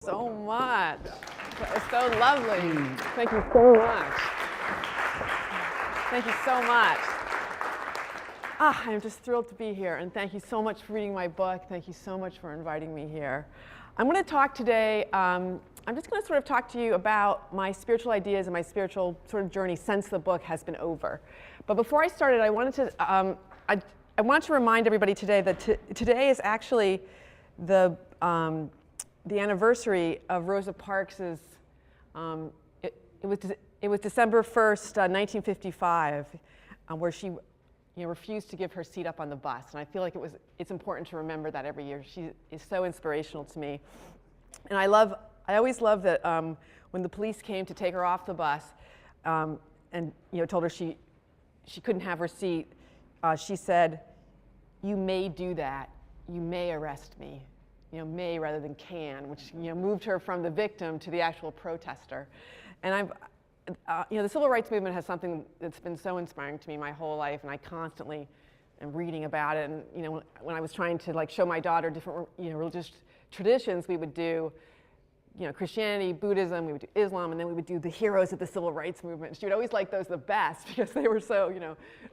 so much. It's so lovely. Thank you so much. Thank you so much. I'm just thrilled to be here, and thank you so much for reading my book. Thank you so much for inviting me here. I'm going to talk today, I'm just going to sort of talk to you about my spiritual ideas and my spiritual sort of journey since the book has been over. But before I started, I wanted to remind everybody today that today is actually the anniversary of Rosa Parks's. It was December 1st, 1955, where she refused to give her seat up on the bus. And I feel like it's important to remember that every year. She is so inspirational to me. And I always love that when the police came to take her off the bus and told her she couldn't have her seat, she said, "You may do that. You may arrest me." May rather than can, which moved her from the victim to the actual protester. And the civil rights movement has something that's been so inspiring to me my whole life, and I constantly am reading about it. And when I was trying to show my daughter different religious traditions, we would do Christianity, Buddhism, we would do Islam, and then we would do the heroes of the civil rights movement. She would always like those the best because they were so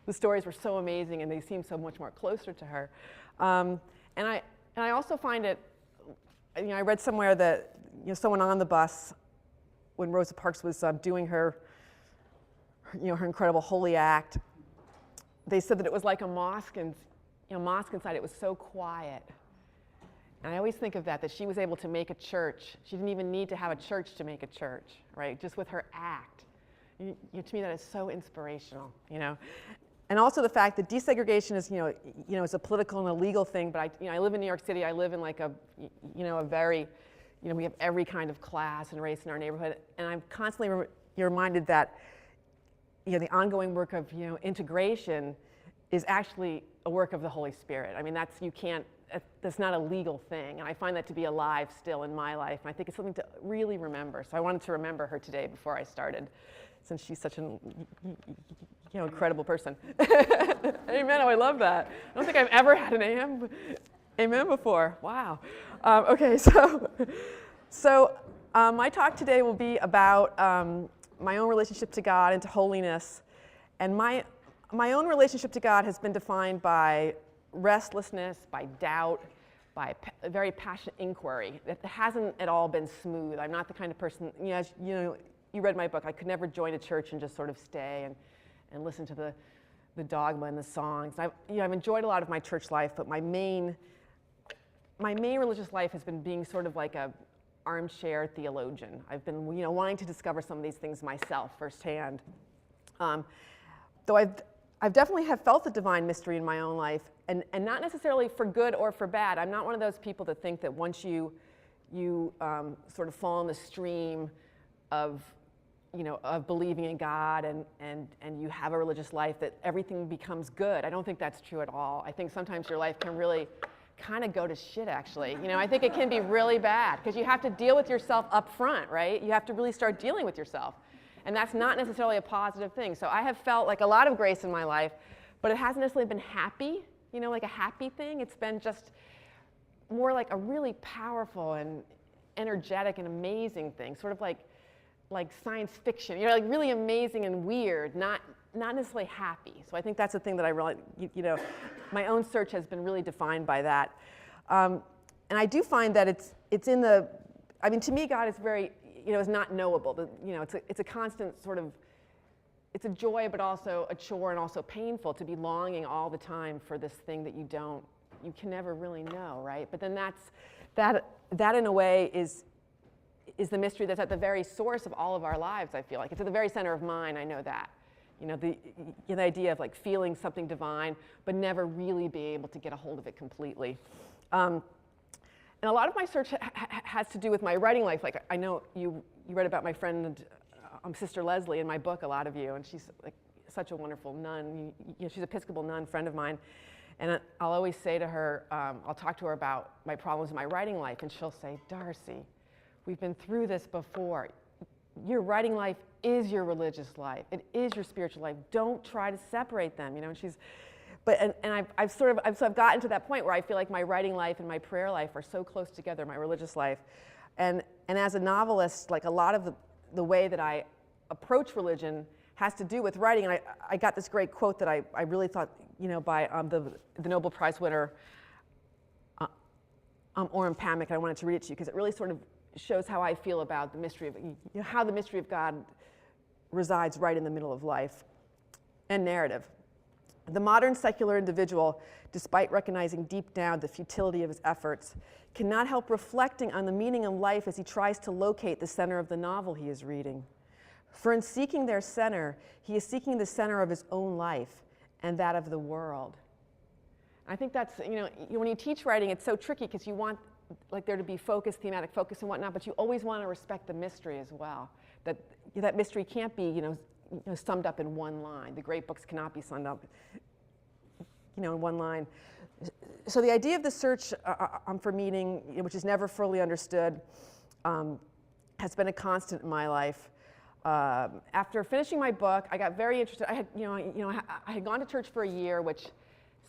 the stories were so amazing and they seemed so much more closer to her. And I also find it, I read somewhere that someone on the bus, when Rosa Parks was doing her incredible holy act, they said that it was like a mosque, and mosque inside it was so quiet. And I always think of that she was able to make a church. She didn't even need to have a church to make a church, right? Just with her act. To me, that is so inspirational, And also the fact that desegregation is, is a political and a legal thing. But I live in New York City. I live in a very, we have every kind of class and race in our neighborhood. And I'm constantly reminded that, the ongoing work of, integration is actually a work of the Holy Spirit. I mean, that's not a legal thing. And I find that to be alive still in my life. And I think it's something to really remember. So I wanted to remember her today before I started, since she's such an incredible person. Amen. Oh, I love that. I don't think I've ever had an amen before. Wow. Okay, so my talk today will be about my own relationship to God and to holiness. And my own relationship to God has been defined by restlessness, by doubt, by a very passionate inquiry. It hasn't at all been smooth. I'm not the kind of person, you read my book. I could never join a church and just sort of stay and listen to the dogma and the songs. I've enjoyed a lot of my church life, but my main religious life has been being sort of like a armchair theologian. I've been wanting to discover some of these things myself firsthand. Though I've definitely have felt the divine mystery in my own life, and not necessarily for good or for bad. I'm not one of those people that think that once you sort of fall in the stream of believing in God and you have a religious life, that everything becomes good. I don't think that's true at all. I think sometimes your life can really kind of go to shit, actually. I think it can be really bad because you have to deal with yourself up front, right? You have to really start dealing with yourself. And that's not necessarily a positive thing. So I have felt like a lot of grace in my life, but it hasn't necessarily been happy, like a happy thing. It's been just more like a really powerful and energetic and amazing thing, sort of like science fiction, like really amazing and weird, not necessarily happy. So I think that's the thing that I really, my own search has been really defined by that. And I do find that it's in to me, God is very, is not knowable. It's a constant sort of, it's a joy, but also a chore and also painful to be longing all the time for this thing that you can never really know, right? But then that in a way is the mystery that's at the very source of all of our lives, I feel like. It's at the very center of mine, I know that. The idea of feeling something divine, but never really being able to get a hold of it completely. And a lot of my search has to do with my writing life. Like, I know you read about my friend, Sister Leslie, in my book, a lot of you, and she's such a wonderful nun. She's an Episcopal nun, friend of mine. And I'll always say to her, I'll talk to her about my problems in my writing life, and she'll say, "Darcey, we've been through this before. Your writing life is your religious life. It is your spiritual life. Don't try to separate them." And she's, I've gotten to that point where I feel like my writing life and my prayer life are so close together, my religious life, and as a novelist, like a lot of the way that I approach religion has to do with writing. And I got this great quote that I really thought, by the Nobel Prize winner, Orhan Pamuk, and I wanted to read it to you because it really sort of shows how I feel about the mystery of, how the mystery of God resides right in the middle of life and narrative. The modern secular individual, despite recognizing deep down the futility of his efforts, cannot help reflecting on the meaning of life as he tries to locate the center of the novel he is reading. For in seeking their center, he is seeking the center of his own life and that of the world. I think that's, when you teach writing, it's so tricky because you want there to be focus, thematic focus and whatnot, but you always want to respect the mystery as well. That mystery can't be, summed up in one line. The great books cannot be summed up, in one line. So the idea of the search for meaning, which is never fully understood, has been a constant in my life. After finishing my book, I got very interested. I had gone to church for a year, which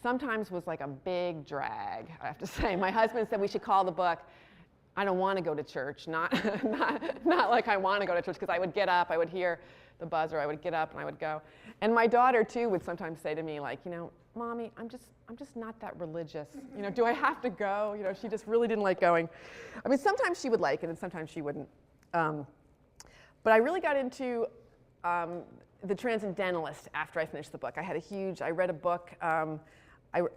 sometimes was like a big drag, I have to say. My husband said we should call the book I Don't Want to Go to Church, not like I want to go to church, because I would get up, I would hear the buzzer, I would get up and I would go. And my daughter too would sometimes say to me, like, Mommy, I'm just not that religious. Do I have to go? She just really didn't like going. I mean, sometimes she would like it and sometimes she wouldn't. But I really got into the Transcendentalist after I finished the book. I read a book.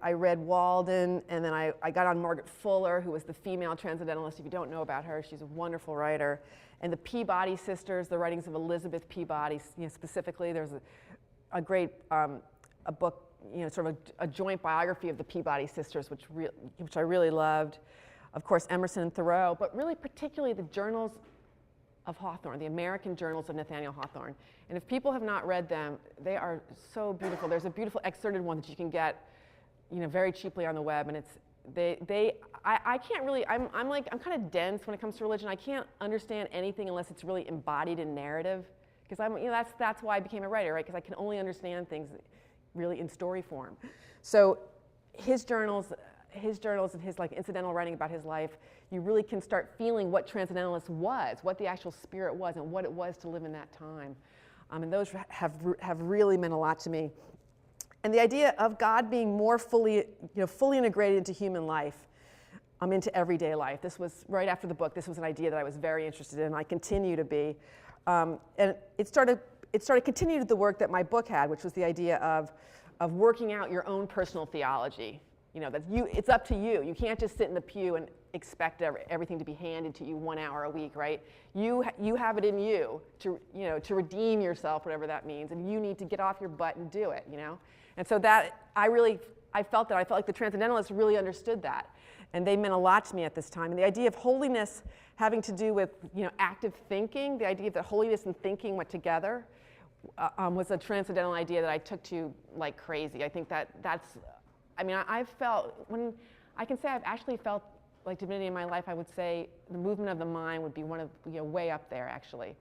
I read Walden, and then I got on Margaret Fuller, who was the female Transcendentalist. If you don't know about her, she's a wonderful writer. And the Peabody sisters, the writings of Elizabeth Peabody, specifically. There's a great a book, sort of a joint biography of the Peabody sisters, which I really loved. Of course, Emerson and Thoreau, but really particularly the journals of Hawthorne, the American journals of Nathaniel Hawthorne. And if people have not read them, they are so beautiful. There's a beautiful excerpted one that you can get, very cheaply on the web, and I can't really, I'm kind of dense when it comes to religion. I can't understand anything unless it's really embodied in narrative, because that's why I became a writer, right? Because I can only understand things really in story form. So his journals and his incidental writing about his life, you really can start feeling what Transcendentalist was, what the actual spirit was, and what it was to live in that time. And those have really meant a lot to me. And the idea of God being more fully integrated into human life, into everyday life. This was right after the book. This was an idea that I was very interested in. I continue to be, and it started continued the work that my book had, which was the idea of working out your own personal theology. It's up to you. You can't just sit in the pew and expect everything to be handed to you 1 hour a week, right? You have it in you to redeem yourself, whatever that means, and you need to get off your butt and do it, And so that I felt like the Transcendentalists really understood that, and they meant a lot to me at this time. And the idea of holiness having to do with active thinking, the idea that holiness and thinking went together, was a transcendental idea that I took to like crazy. I think that's. I've felt, I can say I've actually felt like divinity in my life. I would say the movement of the mind would be one of, way up there, actually.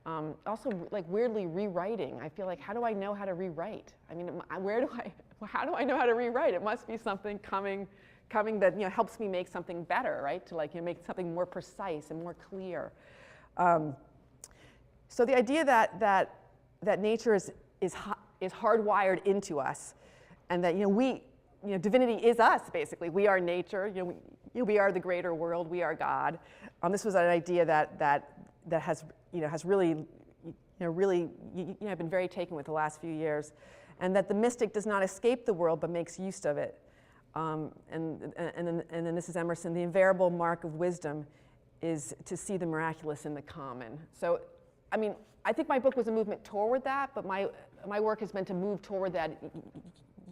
Also, weirdly, rewriting. I feel like, how do I know how to rewrite? How do I know how to rewrite? It must be something coming that, helps me make something better, right? To make something more precise and more clear. So the idea that nature is hardwired into us, and that, divinity is us, basically. We are nature. We are the greater world. We are God. This was an idea that has really I've been very taken with the last few years, and that the mystic does not escape the world but makes use of it. And then this is Emerson. The invariable mark of wisdom is to see the miraculous in the common. So, I think my book was a movement toward that, but my work has been to move toward that,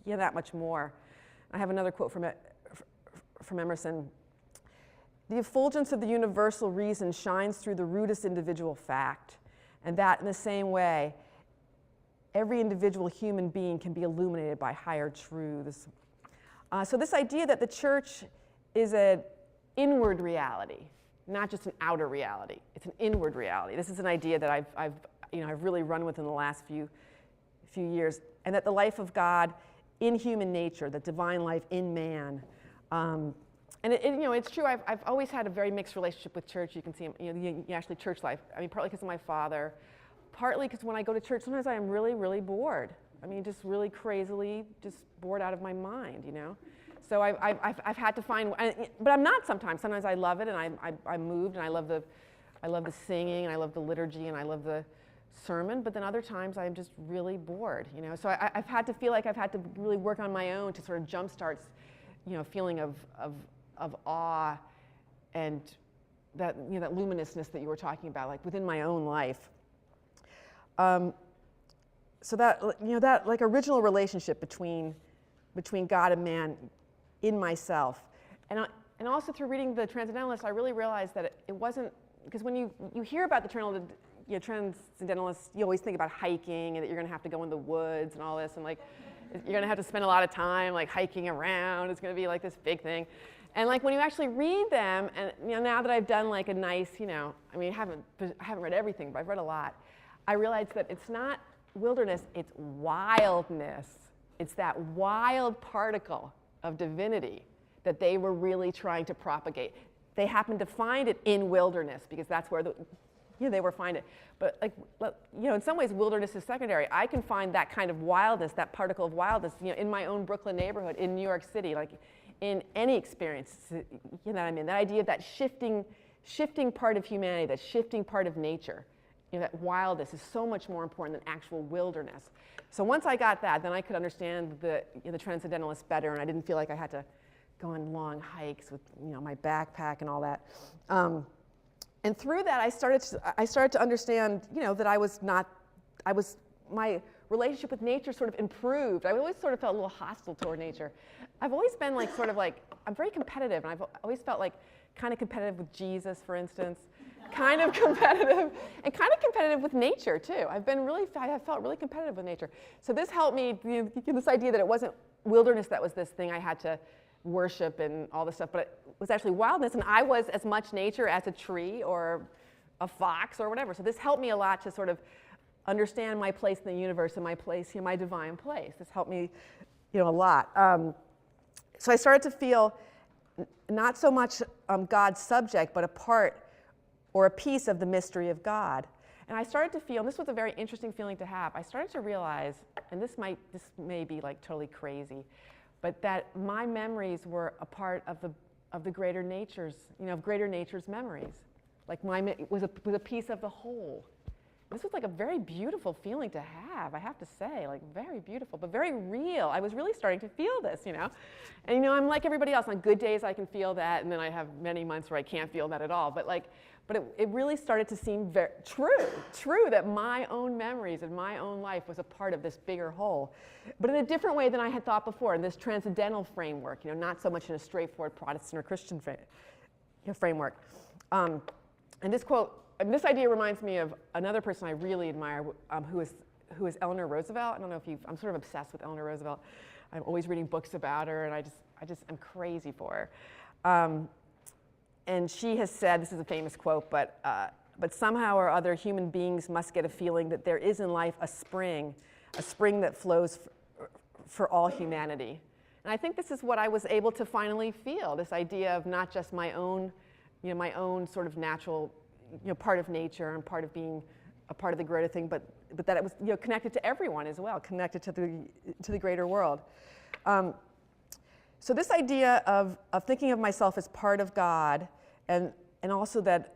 that much more. I have another quote from Emerson. The effulgence of the universal reason shines through the rudest individual fact, and that in the same way, every individual human being can be illuminated by higher truths. So this idea that the church is an inward reality, not just an outer reality. It's an inward reality. This is an idea that I've really run with in the last few years, and that the life of God in human nature, the divine life in man, And it's true. I've always had a very mixed relationship with church. You can see, actually church life. I mean, partly because of my father, partly because when I go to church, sometimes I am really, really bored. I mean, just really crazily, just bored out of my mind, So I've had to find, but I'm not sometimes. Sometimes I love it, and I'm moved, and I love the singing, and I love the liturgy, and I love the sermon. But then other times I'm just really bored, So I've had to feel like I've had to really work on my own to sort of jumpstart, feeling of awe and that that luminousness that you were talking about, like within my own life. So that that like original relationship between God and man in myself, and also through reading the Transcendentalist, I really realized that it wasn't, because when you hear about the Transcendentalists, you always think about hiking and that you're going to have to go in the woods and all this, and like you're going to have to spend a lot of time like hiking around. It's going to be like this big thing. And like when you actually read them, and now that I've done like a nice, I mean, I haven't read everything, but I've read a lot. I realized that it's not wilderness, it's wildness. It's that wild particle of divinity that they were really trying to propagate. They happened to find it in wilderness because that's where they were finding it. But in some ways, wilderness is secondary. I can find that kind of wildness, that particle of wildness, in my own Brooklyn neighborhood, in New York City, like in any experience. What I mean? That idea of that shifting part of humanity, that shifting part of nature, that wildness is so much more important than actual wilderness. So once I got that, then I could understand the Transcendentalists better, and I didn't feel like I had to go on long hikes with my backpack and all that. And through that, I started to understand that my relationship with nature sort of improved. I always sort of felt a little hostile toward nature. I've always been I'm very competitive, and I've always felt like kind of competitive with Jesus, for instance. Kind of competitive, and kind of competitive with nature too. I have felt really competitive with nature. So this helped me, this idea that it wasn't wilderness that was this thing I had to worship and all this stuff, but it was actually wildness, and I was as much nature as a tree or a fox or whatever. So this helped me a lot to sort of understand my place in the universe and my place, my divine place. This helped me, a lot. So I started to feel not so much God's subject, but a part or a piece of the mystery of God. And I started to feel, and this was a very interesting feeling to have, I started to realize, and this may be like totally crazy, but that my memories were a part of the greater nature's, of greater nature's memories. Like it was a piece of the whole. This was like a very beautiful feeling to have, I have to say, like very beautiful, but very real. I was really starting to feel this, And I'm like everybody else. On good days I can feel that, and then I have many months where I can't feel that at all. But it really started to seem very true that my own memories and my own life was a part of this bigger whole, but in a different way than I had thought before, in this transcendental framework, not so much in a straightforward Protestant or Christian framework. And this quote, this idea reminds me of another person I really admire, who is Eleanor Roosevelt. I don't know if I'm sort of obsessed with Eleanor Roosevelt. I'm always reading books about her, and I just am crazy for her. And she has said, this is a famous quote, but somehow or other human beings must get a feeling that there is in life a spring that flows for all humanity. And I think this is what I was able to finally feel, this idea of not just my own sort of natural, part of nature and part of being a part of the greater thing, but that it was connected to everyone as well, connected to the greater world. So this idea of thinking of myself as part of God, and also that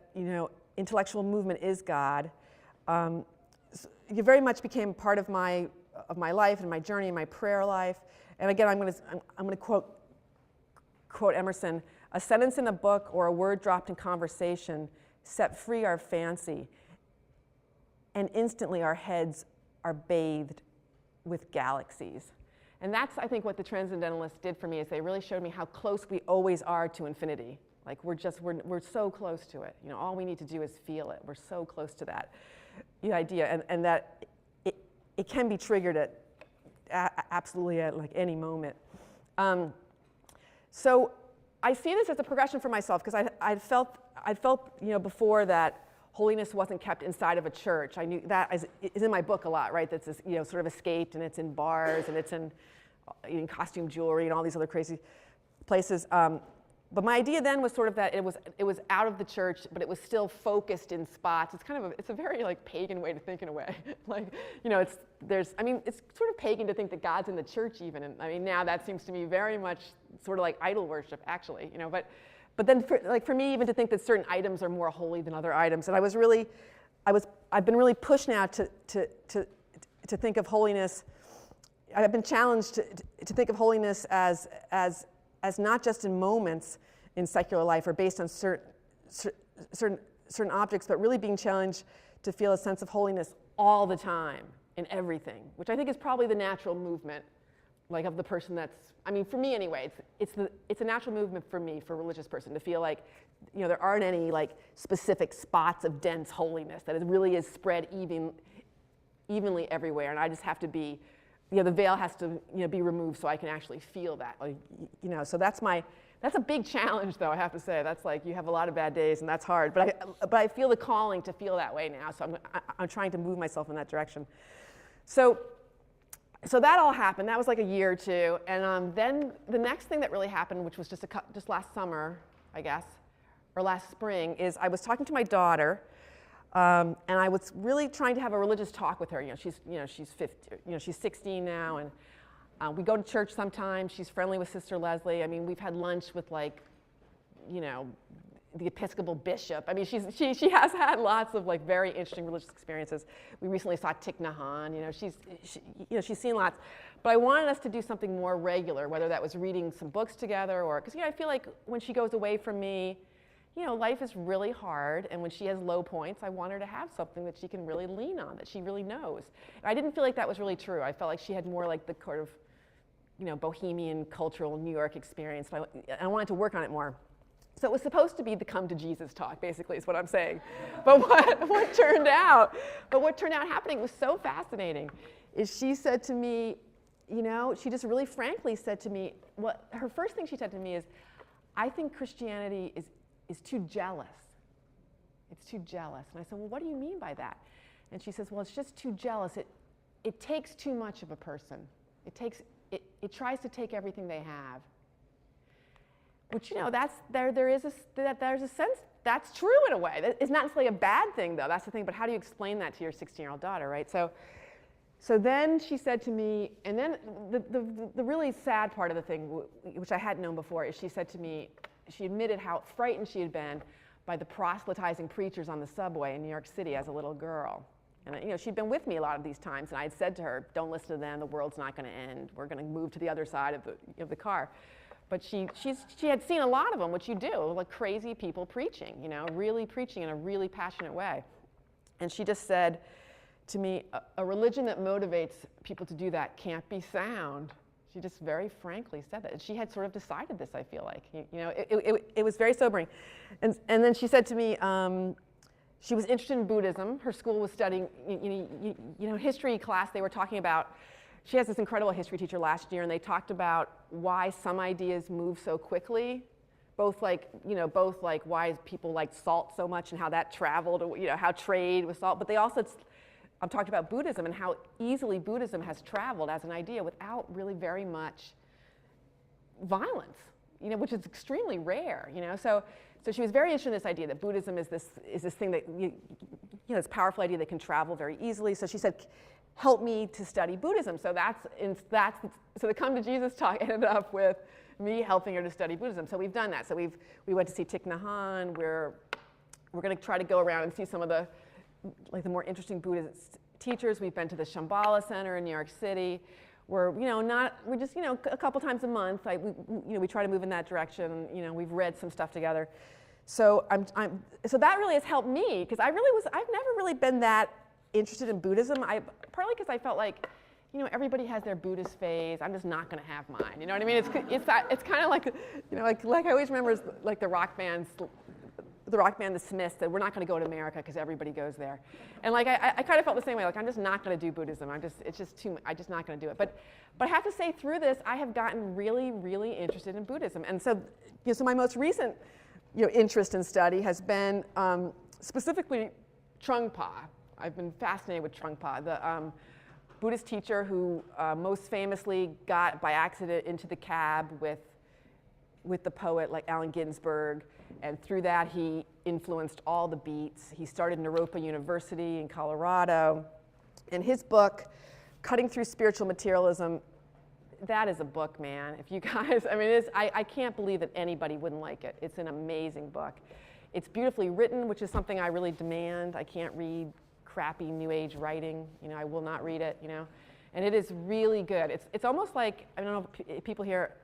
intellectual movement is God, it very much became part of my life and my journey and my prayer life. And again, I'm going to quote Emerson: "A sentence in a book or a word dropped in conversation set free our fancy, and instantly our heads are bathed with galaxies." And that's, I think, what the Transcendentalists did for me, is they really showed me how close we always are to infinity. Like we're so close to it. All we need to do is feel it. We're so close to that idea, and that it can be triggered absolutely at like any moment. So I see this as a progression for myself, because I felt before that holiness wasn't kept inside of a church. I knew that is in my book a lot, right? That's sort of escaped, and it's in bars, and it's in costume jewelry and all these other crazy places. but my idea then was sort of that it was out of the church, but it was still focused in spots. It's kind of it's a very like pagan way to think in a way. Like, it's sort of pagan to think that God's in the church even. And I mean, now that seems to me very much sort of like idol worship, actually. But then for me, even to think that certain items are more holy than other items. And I've been really pushed now to think of holiness. I've been challenged to think of holiness as not just in moments in secular life or based on certain objects, but really being challenged to feel a sense of holiness all the time in everything, which I think is probably the natural movement, like of the person for me anyway, it's a natural movement for me, for a religious person, to feel like, there aren't any like specific spots of dense holiness, that it really is spread evenly everywhere, and I just have to be, the veil has to be removed so I can actually feel that. So that's a big challenge, though, I have to say. That's like, you have a lot of bad days and that's hard, but I feel the calling to feel that way now, so I'm trying to move myself in that direction. So that all happened. That was like a year or two, and then the next thing that really happened, which was just last summer, I guess, or last spring, is I was talking to my daughter. And I was really trying to have a religious talk with her. She's 50, she's 16 now, and we go to church sometimes. She's friendly with Sister Leslie. I mean, we've had lunch with the Episcopal bishop. I mean, she has had lots of like very interesting religious experiences. We recently saw Thich Nhat Hanh. She's seen lots. But I wanted us to do something more regular, whether that was reading some books together or because I feel like when she goes away from me, life is really hard, and when she has low points, I want her to have something that she can really lean on, that she really knows. And I didn't feel like that was really true. I felt like she had more like the sort of, bohemian, cultural New York experience. I wanted to work on it more. So it was supposed to be the come to Jesus talk, basically, is what I'm saying. But what turned out happening was so fascinating, is she said to me, she just really frankly said to me, her first thing she said to me is, I think Christianity is too jealous. It's too jealous. And I said, well, what do you mean by that? And she says, well, it's just too jealous. It takes too much of a person. It tries to take everything they have. Which, there's a sense that's true in a way. It's not necessarily a bad thing, though. That's the thing. But how do you explain that to your 16-year-old daughter, right? So then she said to me, and then the really sad part of the thing, which I hadn't known before, is she said to me, she admitted how frightened she had been by the proselytizing preachers on the subway in New York City as a little girl. And she'd been with me a lot of these times, and I had said to her, don't listen to them, the world's not going to end, we're going to move to the other side of the car. But she had seen a lot of them, which you do, like crazy people preaching, really preaching in a really passionate way. And she just said to me, a religion that motivates people to do that can't be sound. She just very frankly said that. And she had sort of decided this, I feel like. It was very sobering. And then she said to me, she was interested in Buddhism. Her school was studying, history class. They were talking about, she has this incredible history teacher last year, and they talked about why some ideas move so quickly, both why people liked salt so much and how that traveled, how trade with salt. But they also talked about Buddhism and how easily Buddhism has traveled as an idea without really very much violence, which is extremely rare, So she was very interested in this idea that Buddhism is this thing that, this powerful idea that can travel very easily. So she said, help me to study Buddhism. So so the Come to Jesus talk ended up with me helping her to study Buddhism. So we've done that. So we went to see Thich Nhat Hanh. We're going to try to go around and see some of the more interesting Buddhist teachers. We've been to the Shambhala Center in New York City. We're just a couple times a month. We try to move in that direction. We've read some stuff together. So so that really has helped me, because I've never really been that interested in Buddhism. Partly because I felt like, everybody has their Buddhist phase. I'm just not going to have mine. You know what I mean? It's kind of like, like I always remember like the rock band The Smiths said, we're not going to go to America because everybody goes there. And like I kind of felt the same way. Like, I'm just not going to do Buddhism. I'm just not going to do it. But I have to say, through this, I have gotten really, really interested in Buddhism. And so, so my most recent, interest in study has been specifically Trungpa. I've been fascinated with Trungpa, the Buddhist teacher who most famously got by accident into the cab with with the poet like Allen Ginsberg, and through that he influenced all the beats. He started Naropa University in Colorado, and his book, Cutting Through Spiritual Materialism, that is a book, man. If you guys, I mean, I can't believe that anybody wouldn't like it. It's an amazing book. It's beautifully written, which is something I really demand. I can't read crappy New Age writing. I will not read it, And it is really good. It's almost like, I don't know if people here,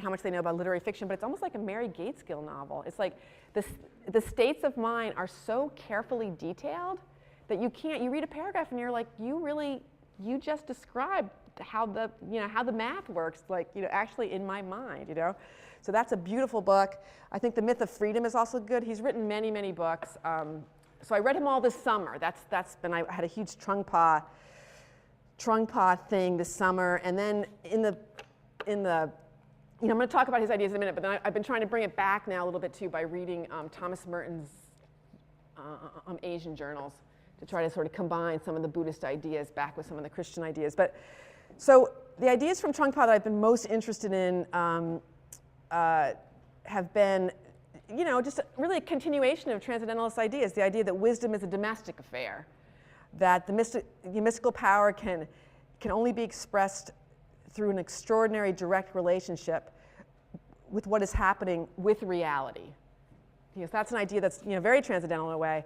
how much they know about literary fiction, but it's almost like a Mary Gateskill novel. It's like the states of mind are so carefully detailed that you read a paragraph and you're like, you just described how the math works, actually in my mind, So that's a beautiful book. I think The Myth of Freedom is also good. He's written many, many books. So I read him all this summer. I had a huge Trungpa thing this summer, and then I'm going to talk about his ideas in a minute, but then I've been trying to bring it back now a little bit too by reading Thomas Merton's Asian journals to try to sort of combine some of the Buddhist ideas back with some of the Christian ideas. But so the ideas from Trungpa that I've been most interested in have been, just really a continuation of transcendentalist ideas. The idea that wisdom is a domestic affair, that the mystical power can only be expressed through an extraordinary direct relationship with what is happening with reality. That's an idea that's very transcendental in a way.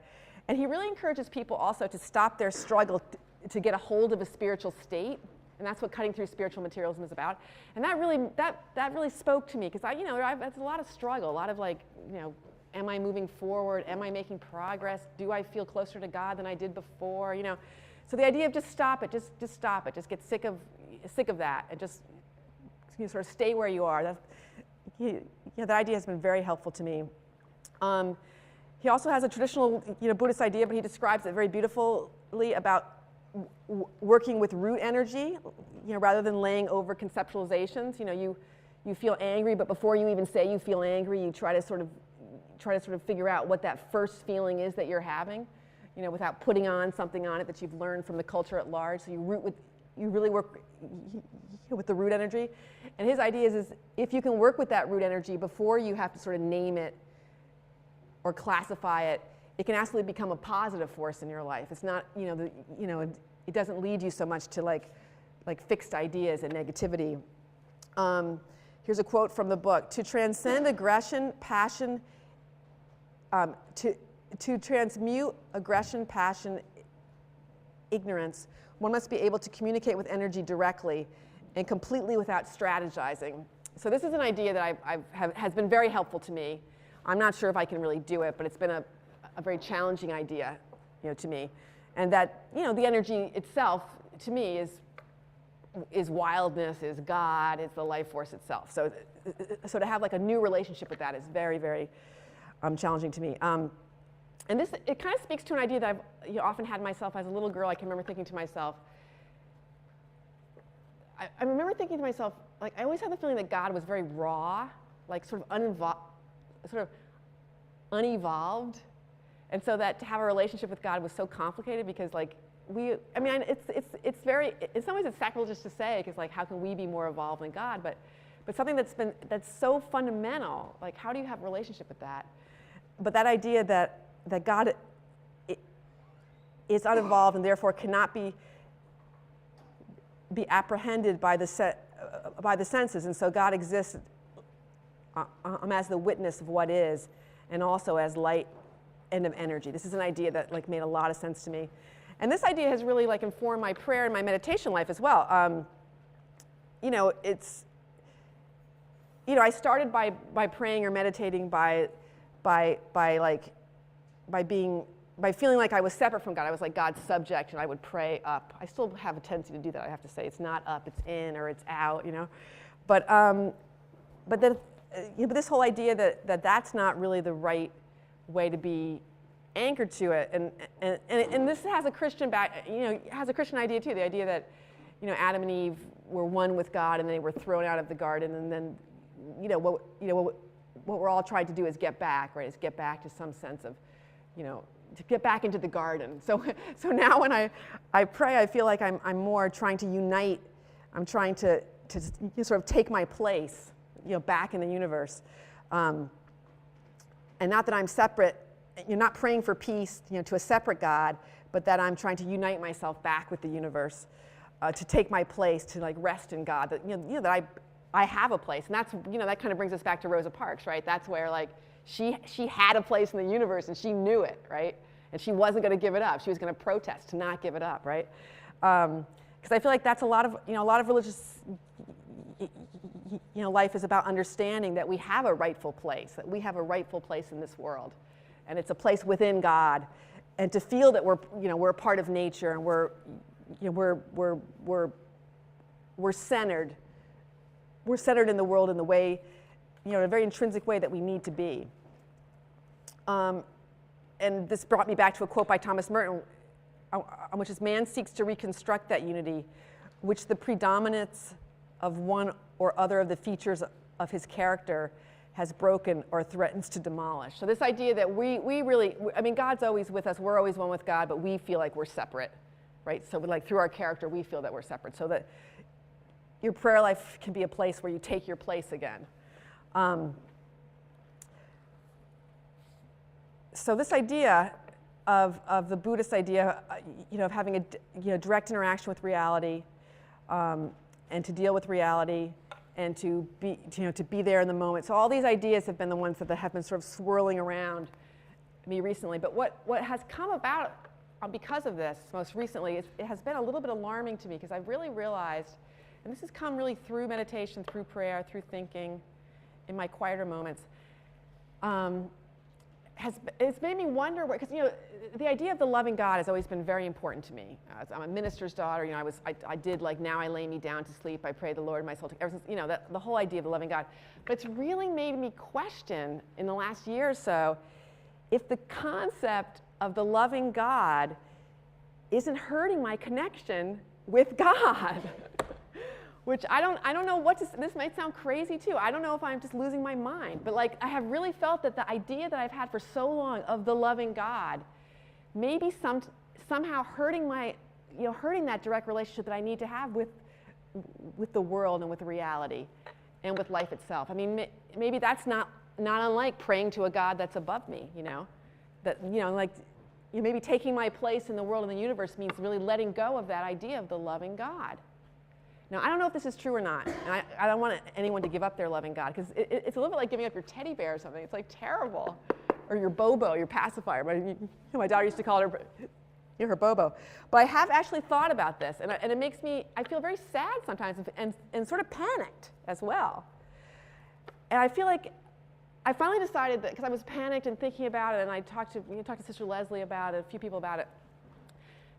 And he really encourages people also to stop their struggle to get a hold of a spiritual state. And that's what Cutting Through Spiritual Materialism is about. And that really spoke to me, because it's a lot of struggle, a lot of am I moving forward? Am I making progress? Do I feel closer to God than I did before? So the idea of just stop it, just stop it, just get sick of that, and just sort of stay where you are. That idea has been very helpful to me. He also has a traditional Buddhist idea, but he describes it very beautifully about working with root energy, rather than laying over conceptualizations. You feel angry, but before you even say you feel angry, you try to sort of figure out what that first feeling is that you're having, without putting on something on it that you've learned from the culture at large. So you really work with the root energy. And his idea is if you can work with that root energy before you have to sort of name it or classify it, it can actually become a positive force in your life. It's not, it doesn't lead you so much to like fixed ideas and negativity. Here's a quote from the book: "To transcend aggression, passion, to transmute aggression, passion, ignorance, one must be able to communicate with energy directly and completely without strategizing." So this is an idea that has been very helpful to me. I'm not sure if I can really do it, but it's been a very challenging idea, to me. And that, the energy itself, to me, is wildness, is God, is the life force itself. So to have a new relationship with that is very, very challenging to me. And it kind of speaks to an idea that I've often had myself as a little girl. I can remember thinking to myself, I remember thinking to myself, I always had the feeling that God was very raw, sort of unevolved. And so that to have a relationship with God was so complicated, because it's very, in some ways it's sacrilegious to say, because how can we be more evolved than God? But something that's so fundamental, how do you have a relationship with that? But that idea that God is unevolved and therefore cannot be apprehended by the senses, and so God exists as the witness of what is, and also as light and of energy. This is an idea that made a lot of sense to me, and this idea has really informed my prayer and my meditation life as well. I started by praying or meditating by feeling like I was separate from God. I was like God's subject, and I would pray up. I still have a tendency to do that, I have to say. It's not up, it's in, or it's out, But this whole idea that that's not really the right way to be anchored to it, and this has a Christian has a Christian idea too. The idea that Adam and Eve were one with God, and they were thrown out of the garden, and then what we're all trying to do is get back, right? Is get back to some sense of to get back into the garden. So now when I pray, I feel like I'm more trying to unite. I'm trying to sort of take my place, back in the universe. And not that I'm separate, you're not praying for peace, to a separate God, but that I'm trying to unite myself back with the universe, to take my place, to like rest in God. That that I have a place, and that's that kind of brings us back to Rosa Parks, right? That's where like she had a place in the universe, and she knew it, right? And she wasn't going to give it up. She was going to protest to not give it up, right? Because I feel like that's a lot of religious life is about understanding that we have a rightful place, in this world, and it's a place within God, and to feel that we're a part of nature, and we're centered. We're centered in the world in the way, in a very intrinsic way that we need to be. And this brought me back to a quote by Thomas Merton, which is, "Man seeks to reconstruct that unity, which the predominance of one or other of the features of his character has broken or threatens to demolish." So this idea that we really, God's always with us, we're always one with God, but we feel like we're separate, right? So like through our character, we feel that we're separate. So that your prayer life can be a place where you take your place again. So this idea of the Buddhist idea, of having a direct interaction with reality, and to deal with reality, and to be there in the moment. So all these ideas have been the ones that have been sort of swirling around me recently. But what has come about because of this most recently, it has been a little bit alarming to me, because I've really realized, and this has come really through meditation, through prayer, through thinking, in my quieter moments, it's made me wonder, because the idea of the loving God has always been very important to me. I'm a minister's daughter. I did like "Now I lay me down to sleep, I pray the Lord my soul." Ever since, the whole idea of the loving God. But it's really made me question in the last year or so if the concept of the loving God isn't hurting my connection with God. Which I don't know what to, this might sound crazy too. I don't know if I'm just losing my mind, but like I have really felt that the idea that I've had for so long of the loving God may be somehow hurting hurting that direct relationship that I need to have with the world and with reality and with life itself. Maybe that's not unlike praying to a God that's above me, that maybe taking my place in the world and the universe means really letting go of that idea of the loving God. Now, I don't know if this is true or not, and I don't want anyone to give up their loving God, because it's a little bit like giving up your teddy bear or something. It's like terrible. Or your Bobo, your pacifier. My daughter used to call her Bobo. But I have actually thought about this, and it makes me, I feel very sad sometimes and sort of panicked as well. And I feel like I finally decided that, because I was panicked and thinking about it, and I talked to Sister Leslie about it, a few people about it.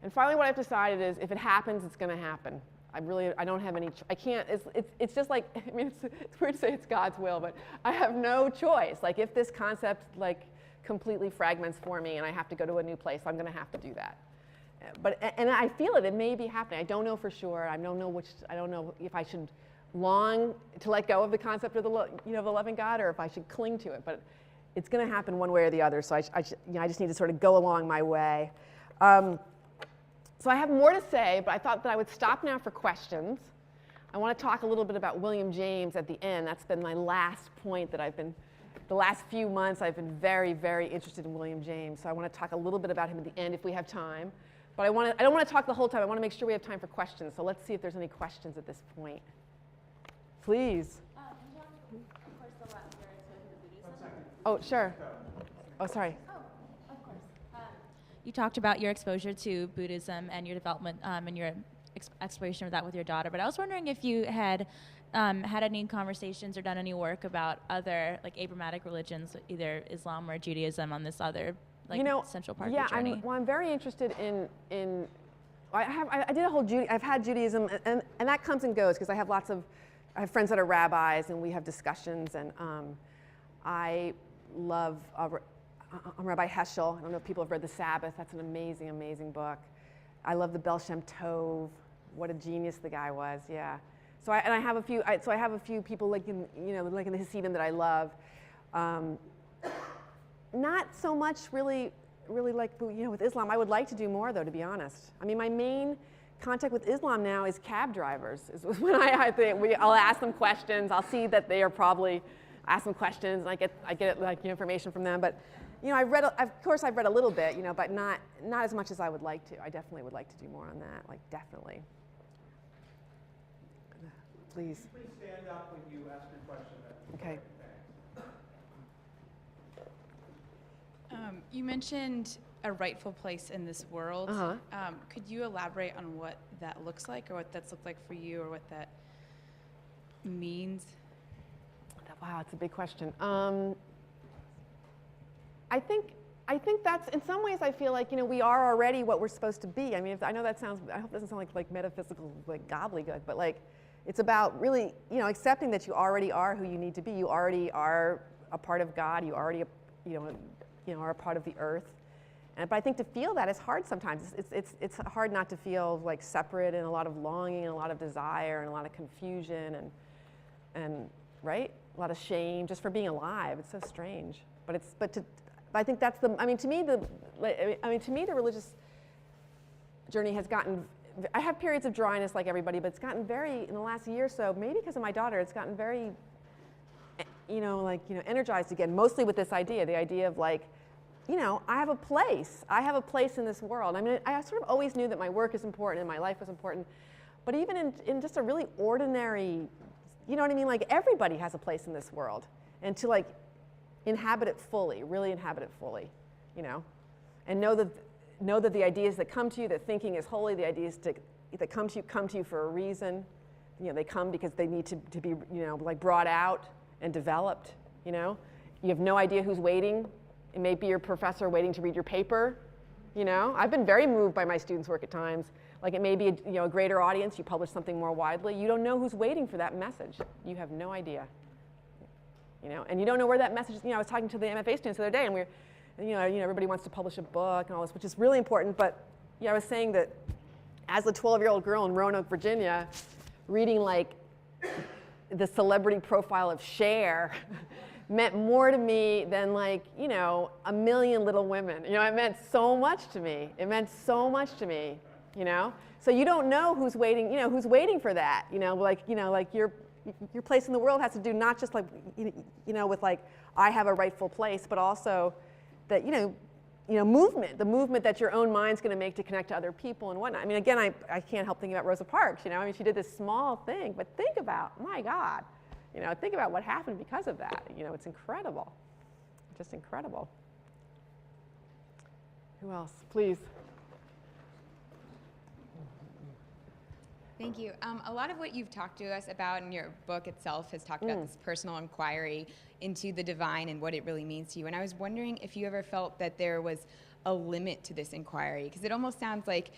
And finally what I've decided is, if it happens, it's going to happen. I don't have any, I can't, it's just like, it's weird to say it's God's will, but I have no choice. Like if this concept completely fragments for me and I have to go to a new place, I'm going to have to do that. And I feel it may be happening. I don't know for sure. I don't know if I should long to let go of the concept of the loving God, or if I should cling to it, but it's going to happen one way or the other. So I just need to sort of go along my way. So I have more to say, but I thought that I would stop now for questions. I want to talk a little bit about William James at the end. That's been my last point that the last few months I've been very, very interested in William James. So I want to talk a little bit about him at the end if we have time. But I don't want to talk the whole time. I want to make sure we have time for questions. So let's see if there's any questions at this point. Please. Oh, sure. Oh, sorry. You talked about your exposure to Buddhism and your development and your exploration of that with your daughter, but I was wondering if you had had any conversations or done any work about other Abrahamic religions, either Islam or Judaism, on this other central part of your journey. I'm very interested in I did a whole I've had Judaism, and that comes and goes, because I have friends that are rabbis, and we have discussions, and I love Rabbi Heschel. I don't know if people have read The Sabbath. That's an amazing, amazing book. I love the Baal Shem Tov. What a genius the guy was. Yeah. So I have a few people like in the Hasidim that I love. Not so much really like with Islam. I would like to do more, though, to be honest. My main contact with Islam now is cab drivers. Is when I think I'll ask them questions. I'll see that they are probably ask them questions, and I get like information from them. But I've read a little bit, but not as much as I would like to. I definitely would like to do more on that. Like definitely. Please. Please stand up when you ask your question. Okay. You mentioned a rightful place in this world. Could you elaborate on what that looks like, or what that's looked like for you, or what that means? Wow, it's a big question. I think that's, in some ways, I feel like we are already what we're supposed to be. I mean, I know that sounds. I hope it doesn't sound like metaphysical, like gobbledygook, but like it's about really, accepting that you already are who you need to be. You already are a part of God. You already, are a part of the earth. But I think to feel that is hard sometimes. It's hard not to feel like separate, and a lot of longing, and a lot of desire, and a lot of confusion, and right, a lot of shame just for being alive. It's so strange. But I think that's the. I mean, to me the religious journey has gotten. I have periods of dryness like everybody, but it's gotten very, in the last year or so, maybe because of my daughter, it's gotten very, energized again. Mostly with this idea, the idea of like, I have a place. I have a place in this world. I mean, I sort of always knew that my work is important and my life was important, but even in just a really ordinary, you know what I mean? Like everybody has a place in this world, and to like inhabit it fully, really inhabit it fully, and know that the ideas that come to you, that thinking is holy, the ideas that come to you for a reason. They come because they need to be, like brought out and developed. You have no idea who's waiting. It may be your professor waiting to read your paper. I've been very moved by my students' work at times. Like it may be a greater audience. You publish something more widely. You don't know who's waiting for that message. You have no idea. And you don't know where that message is. I was talking to the MFA students the other day, and we're, everybody wants to publish a book and all this, which is really important. But I was saying that as a 12-year-old girl in Roanoke, Virginia, reading like the celebrity profile of Cher meant more to me than like, a million Little Women. It meant so much to me. It meant so much to me, So you don't know who's waiting, who's waiting for that, like your place in the world has to do not just like, with like, I have a rightful place, but also that, movement, the movement that your own mind's going to make to connect to other people and whatnot. I mean, again, I can't help thinking about Rosa Parks, I mean, she did this small thing, but think about, my God, think about what happened because of that. It's incredible, just incredible. Who else, please? Thank you. A lot of what you've talked to us about in your book itself has talked about this personal inquiry into the divine and what it really means to you. And I was wondering if you ever felt that there was a limit to this inquiry, because it almost sounds like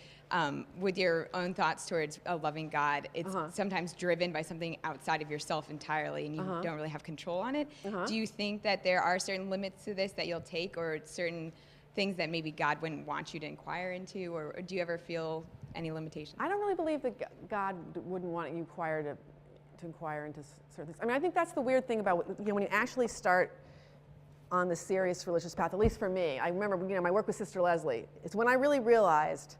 with your own thoughts towards a loving God, it's sometimes driven by something outside of yourself entirely, and you don't really have control on it. Do you think that there are certain limits to this that you'll take, or certain things that maybe God wouldn't want you to inquire into, or do you ever feel any limitations? I don't really believe that God wouldn't want you to inquire into certain things. I mean, I think that's the weird thing about when you actually start on the serious religious path, at least for me. I remember my work with Sister Leslie. It's when I really realized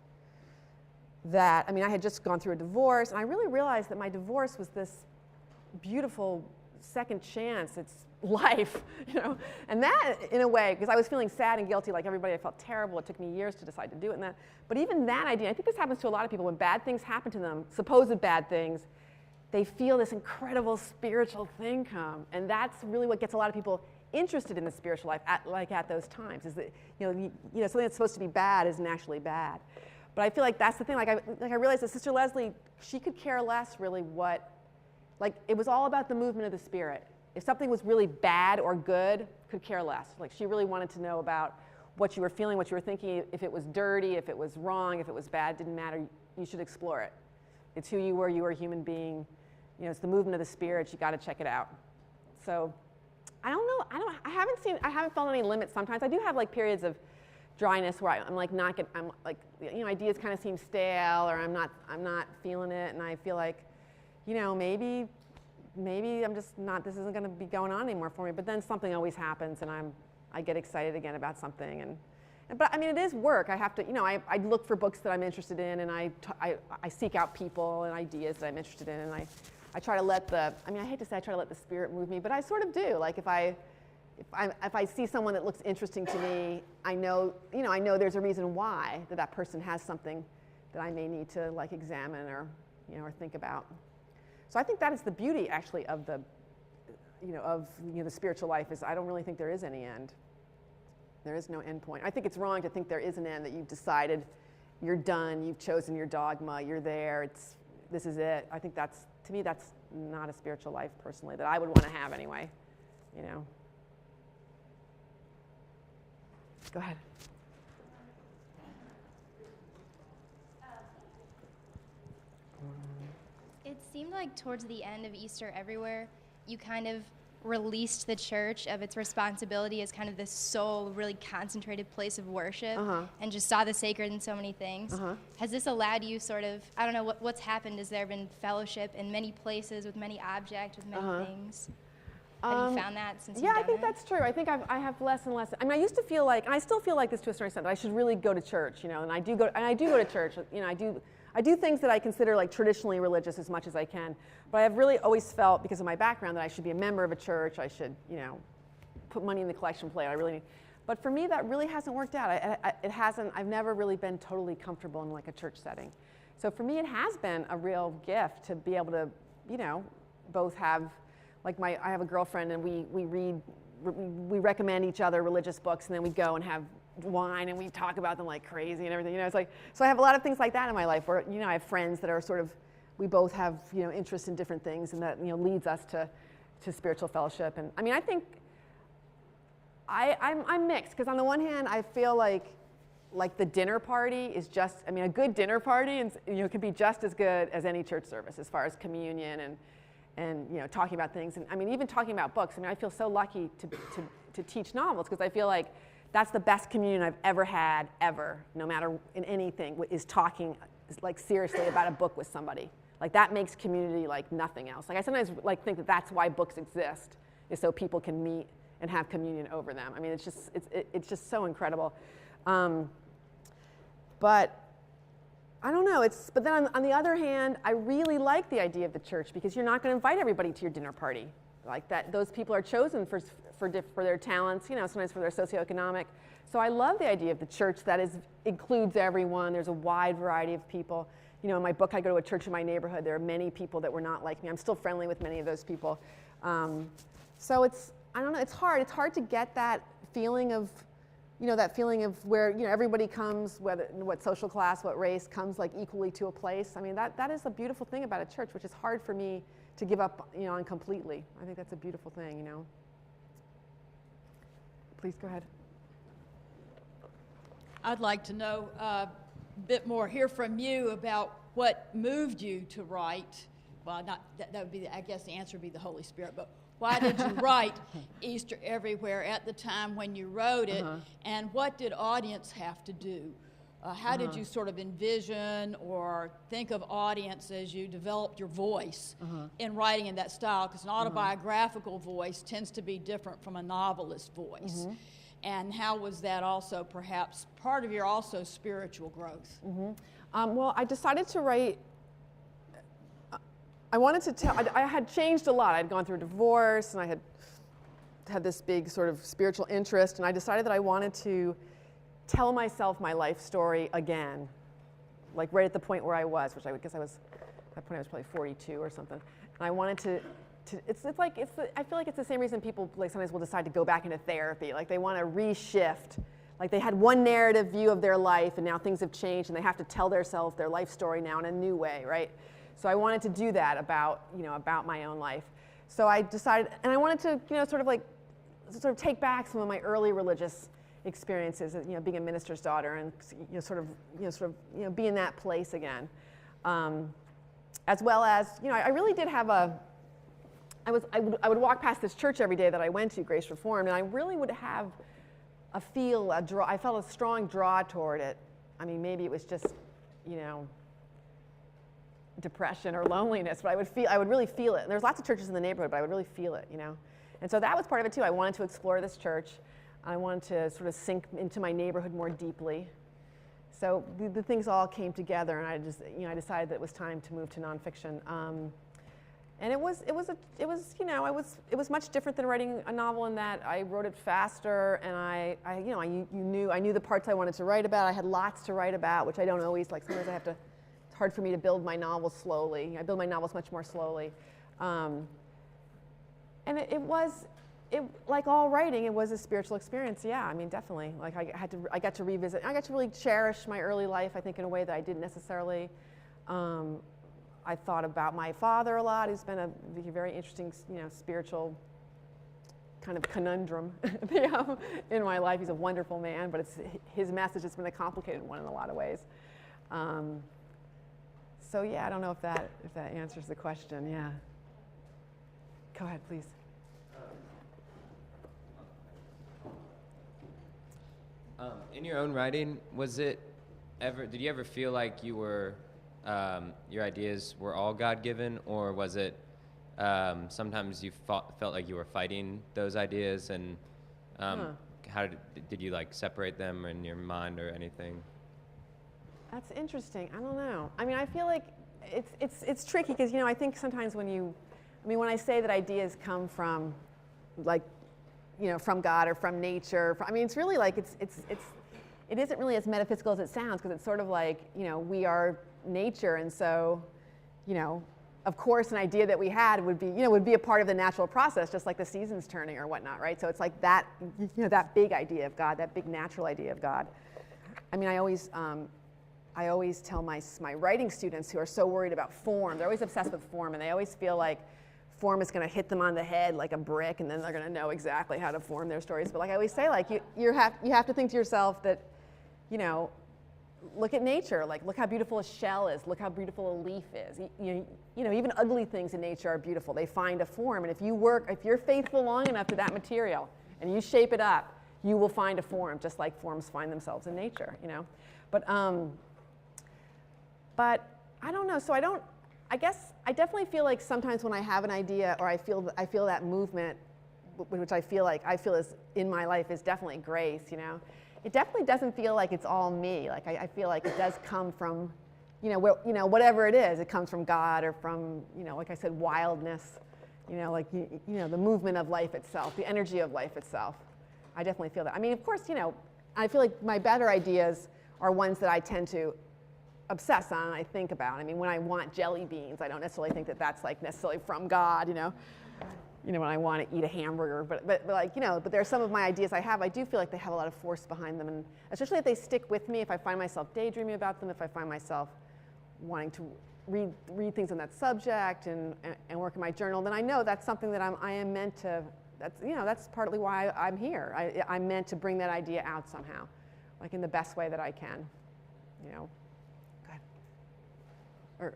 that, I mean, I had just gone through a divorce, and I really realized that my divorce was this beautiful second chance. It's life, and that, in a way, because I was feeling sad and guilty like everybody, I felt terrible. It took me years to decide to do it, and that. But even that idea, I think this happens to a lot of people when bad things happen to them, supposed bad things, they feel this incredible spiritual thing come, and that's really what gets a lot of people interested in the spiritual life at those times. Is that something that's supposed to be bad isn't actually bad. But I feel like that's the thing. I realized that Sister Leslie, she could care less really it was all about the movement of the spirit. If something was really bad or good, could care less. Like she really wanted to know about what you were feeling, what you were thinking. If it was dirty, if it was wrong, if it was bad, didn't matter. You should explore it. It's who you were. You were a human being. It's the movement of the spirit. You got to check it out. So, I don't know. I haven't felt any limits. Sometimes I do have like periods of dryness where I'm like ideas kind of seem stale, or I'm not feeling it, and I feel like, maybe I'm just not, this isn't going to be going on anymore for me. But then something always happens, and I get excited again about something, and But I mean, it is work. I have to, I look for books that I'm interested in, and I seek out people and ideas that I'm interested in, and I try to let I hate to say I try to let the Spirit move me, but I sort of do. Like if I see someone that looks interesting to me, I know there's a reason why that person has something that I may need to like examine or think about. So I think that is the beauty actually of the spiritual life, is I don't really think there is any end. There is no end point. I think it's wrong to think there is an end, that you've decided, you're done, you've chosen your dogma, you're there, this is it. I think to me that's not a spiritual life personally that I would want to have anyway. Go ahead. It seemed like towards the end of Easter Everywhere, you kind of released the church of its responsibility as kind of this sole, really concentrated place of worship, and just saw the sacred in so many things. Has this allowed you sort of, I don't know, what's happened? Has there been fellowship in many places with many objects, with many things? Have you found that since you've done I think it? that's true. I think I have less and less. I mean, I used to feel like, and I still feel like this to a certain extent, that I should really go to church, and I do go to church. I do things that I consider like traditionally religious as much as I can, but I have really always felt, because of my background, that I should be a member of a church. I should, put money in the collection plate. But for me, that really hasn't worked out. It hasn't. I've never really been totally comfortable in like a church setting. So for me, it has been a real gift to be able to, both have, like I have a girlfriend, and we recommend each other religious books, and then we go and have wine and we talk about them like crazy and everything. It's like, so I have a lot of things like that in my life where I have friends that are sort of, we both have interest in different things, and that leads us to spiritual fellowship. And I mean, I think I'm mixed, because on the one hand I feel like the dinner party is just, a good dinner party and can be just as good as any church service as far as communion and talking about things, and I mean even talking about books. I feel so lucky to teach novels, because I feel like that's the best communion I've ever had, ever, no matter in anything, is talking like seriously about a book with somebody. Like that makes community like nothing else. Like I sometimes think that that's why books exist, is so people can meet and have communion over them. I mean, it's just so incredible. But I don't know. But then on the other hand, I really like the idea of the church, because you're not going to invite everybody to your dinner party. Like that, those people are chosen for their talents, sometimes for their socioeconomic. So I love the idea of the church that includes everyone. There's a wide variety of people. In my book, I go to a church in my neighborhood. There are many people that were not like me. I'm still friendly with many of those people. So I don't know. It's hard. It's hard to get that feeling of, where everybody comes, what social class, what race, comes like equally to a place. I mean, that is a beautiful thing about a church, which is hard for me to give up, on completely. I think that's a beautiful thing, Please go ahead. I'd like to know a bit more, hear from you about what moved you to write. Well, not that would be, I guess the answer would be the Holy Spirit, but why did you write Easter Everywhere at the time when you wrote it, and what did audience have to do? How did you sort of envision or think of audience as you developed your voice in writing in that style? Because an autobiographical voice tends to be different from a novelist voice. And how was that also perhaps part of your also spiritual growth? Well, I decided to write, I wanted to tell, I had changed a lot. I had gone through a divorce, and I had this big sort of spiritual interest, and I decided that I wanted to tell myself my life story again, like right at the point where I was, which I guess at that point I was probably 42 or something. And I wanted to I feel like it's the same reason people like sometimes will decide to go back into therapy. Like they want to reshift. Like they had one narrative view of their life, and now things have changed, and they have to tell themselves their life story now in a new way, right? So I wanted to do that about my own life. So I decided, and I wanted to, sort of take back some of my early religious experiences, being a minister's daughter, and be in that place again, as well as I really did have I would walk past this church every day that I went to, Grace Reformed, and I really would have a draw. I felt a strong draw toward it. I mean, maybe it was just depression or loneliness, but I would really feel it. And there's lots of churches in the neighborhood, but I would really feel it, And so that was part of it too. I wanted to explore this church. I wanted to sort of sink into my neighborhood more deeply. So the things all came together, and I decided that it was time to move to nonfiction. And it was much different than writing a novel in that I wrote it faster, and I knew the parts I wanted to write about. I had lots to write about, which I don't always like. Sometimes it's hard for me to build my novels slowly. I build my novels much more slowly. And it was like all writing, it was a spiritual experience. Yeah, I mean, definitely. Like I got to revisit. I got to really cherish my early life, I think, in a way that I didn't necessarily. I thought about my father a lot. He's been a very interesting, spiritual kind of conundrum in my life. He's a wonderful man, but his message has been a complicated one in a lot of ways. So yeah, I don't know if that answers the question. Yeah. Go ahead, please. In your own writing, did you ever feel like you were, your ideas were all God-given, or was it sometimes you felt like you were fighting those ideas, and how did you like separate them in your mind or anything? That's interesting. I don't know. I mean, I feel like it's tricky because I think sometimes when I say that ideas come from from God or from nature. It's really like it isn't really as metaphysical as it sounds, because it's sort of like we are nature, and so of course an idea that we had would be a part of the natural process, just like the seasons turning or whatnot, right? So it's like that that big idea of God, that big natural idea of God. I mean, I always tell my writing students who are so worried about form, they're always obsessed with form, and they always feel like form is going to hit them on the head like a brick, and then they're going to know exactly how to form their stories. But like I always say, like you have to think to yourself that, look at nature. Like, look how beautiful a shell is. Look how beautiful a leaf is. Even ugly things in nature are beautiful. They find a form, and if you're faithful long enough to that material, and you shape it up, you will find a form, just like forms find themselves in nature. But I don't know. So I guess I definitely feel like sometimes when I have an idea, or I feel that movement, which I feel is in my life, is definitely grace. It definitely doesn't feel like it's all me. Like I feel like it does come from, whatever it is. It comes from God, or from like I said, wildness. The movement of life itself, the energy of life itself. I definitely feel that. I mean, of course, I feel like my better ideas are ones that I tend to obsess on and I think about. I mean, when I want jelly beans, I don't necessarily think that that's like necessarily from God, when I want to eat a hamburger, but there are some of my ideas I do feel like they have a lot of force behind them, and especially if they stick with me, if I find myself daydreaming about them, if I find myself wanting to read things on that subject and work in my journal, then I know that's something that I am meant to, that's partly why I'm here. I'm meant to bring that idea out somehow, like in the best way that I can, Or, I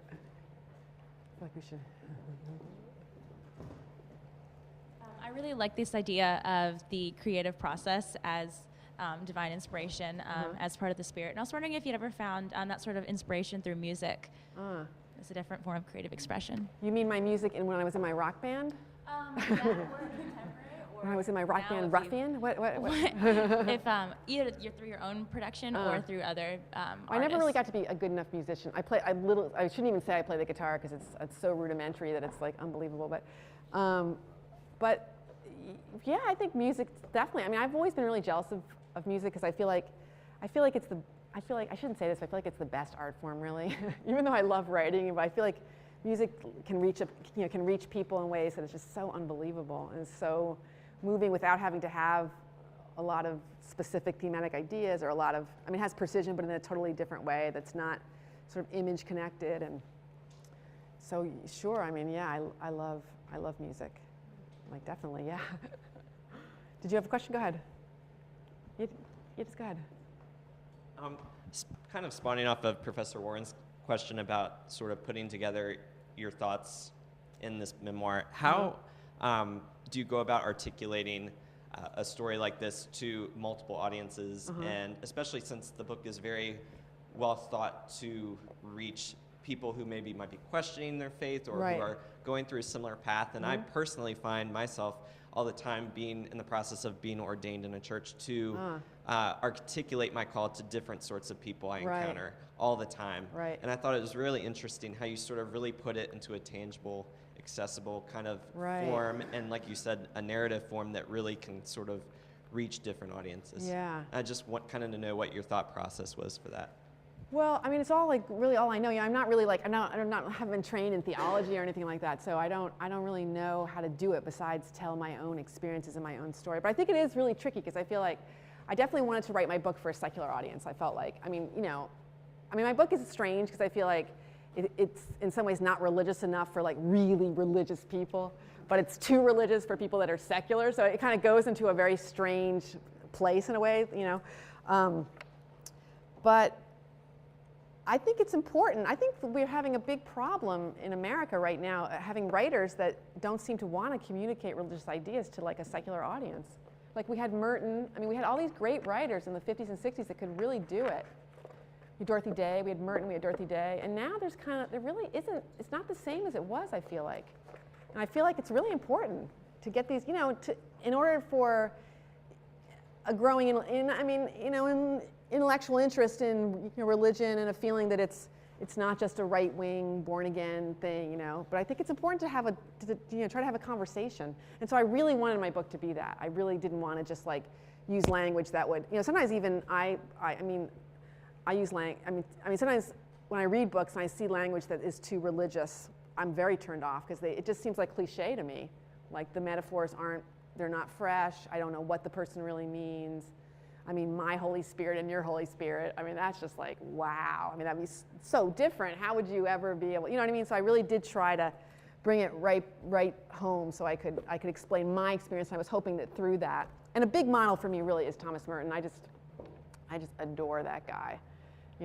feel like we should. I really like this idea of the creative process as divine inspiration, as part of the Spirit. And I was wondering if you'd ever found that sort of inspiration through music as a different form of creative expression. You mean my music when I was in my rock band? When I was in my rock band Ruffian? What? If either you're through your own production or through other artists. I never really got to be a good enough musician. I shouldn't even say I play the guitar, because it's so rudimentary that it's like unbelievable. But yeah, I think music definitely. I mean, I've always been really jealous of music, because I feel like I shouldn't say this, but I feel like it's the best art form, really. Even though I love writing, but I feel like music can reach people in ways that it's just so unbelievable and so moving without having to have a lot of specific thematic ideas, or it has precision, but in a totally different way that's not sort of image connected. And so sure, I mean, yeah, I love music. Like, definitely, yeah. Did you have a question? Go ahead. Yeah, just go ahead. Kind of spawning off of Professor Warren's question about sort of putting together your thoughts in this memoir, how do you go about articulating a story like this to multiple audiences, and especially since the book is very well thought to reach people who maybe might be questioning their faith, or who are going through a similar path, and I personally find myself all the time, being in the process of being ordained in a church, to articulate my call to different sorts of people I encounter all the time. Right. And I thought it was really interesting how you sort of really put it into a tangible, accessible kind of form, and like you said, a narrative form that really can sort of reach different audiences. Yeah. I just want kind of to know what your thought process was for that. Well, I mean, it's all like really all I know. I'm not really like haven't been trained in theology or anything like that, so I don't really know how to do it besides tell my own experiences and my own story. But I think it is really tricky because I feel like I definitely wanted to write my book for a secular audience. I felt like, my book is strange because I feel like it's in some ways not religious enough for like really religious people, but it's too religious for people that are secular. So it kind of goes into a very strange place in a way, But I think it's important. I think we're having a big problem in America right now, having writers that don't seem to want to communicate religious ideas to like a secular audience. Like we had Merton. We had all these great writers in the 50s and 60s that could really do it. Dorothy Day, we had Merton, we had Dorothy Day, and now there really isn't, it's not the same as it was, I feel like. And I feel like it's really important to get these, in order for a growing, intellectual interest in religion and a feeling that it's not just a right-wing, born-again thing, But I think it's important to have try to have a conversation. And so I really wanted my book to be that. I really didn't want to just like use language that would, sometimes even sometimes when I read books and I see language that is too religious, I'm very turned off because it just seems like cliche to me. Like the metaphors they're not fresh. I don't know what the person really means. My Holy Spirit and your Holy Spirit. That's just like, wow. That'd be so different. How would you ever be able, you know what I mean? So I really did try to bring it right home so I could explain my experience. I was hoping that through that, and a big model for me really is Thomas Merton. I just adore that guy.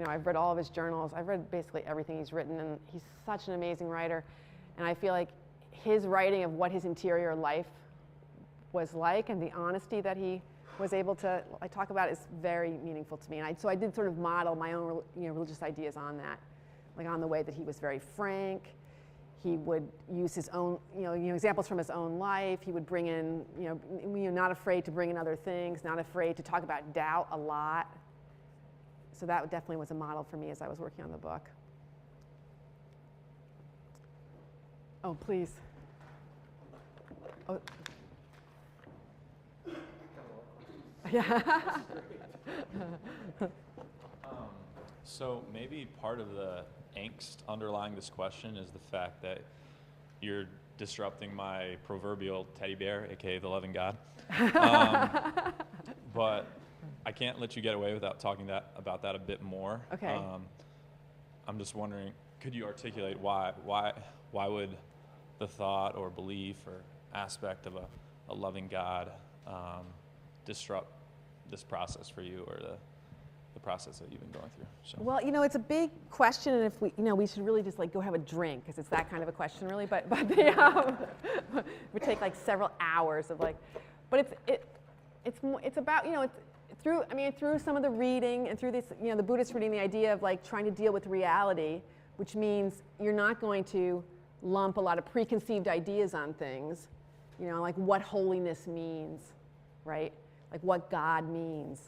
I've read all of his journals. I've read basically everything he's written, and he's such an amazing writer. And I feel like his writing of what his interior life was like and the honesty that he was able to talk about is very meaningful to me. And so I did sort of model my own religious ideas on that, like on the way that he was very frank. He would use his own examples from his own life. He would bring in not afraid to bring in other things, not afraid to talk about doubt a lot. So that definitely was a model for me as I was working on the book. Oh, please. Oh. Yeah. So maybe part of the angst underlying this question is the fact that you're disrupting my proverbial teddy bear, aka the loving God. But I can't let you get away without talking about that a bit more. Okay. I'm just wondering, could you articulate why would the thought or belief or aspect of a loving God disrupt this process for you, or the process that you've been going through? So. Well, it's a big question, and if we should really just like go have a drink because it's that kind of a question, really. But it would take like several hours of like, but it's about through some of the reading and through this the Buddhist reading, the idea of like trying to deal with reality, which means you're not going to lump a lot of preconceived ideas on things, like what holiness means, right? Like what God means.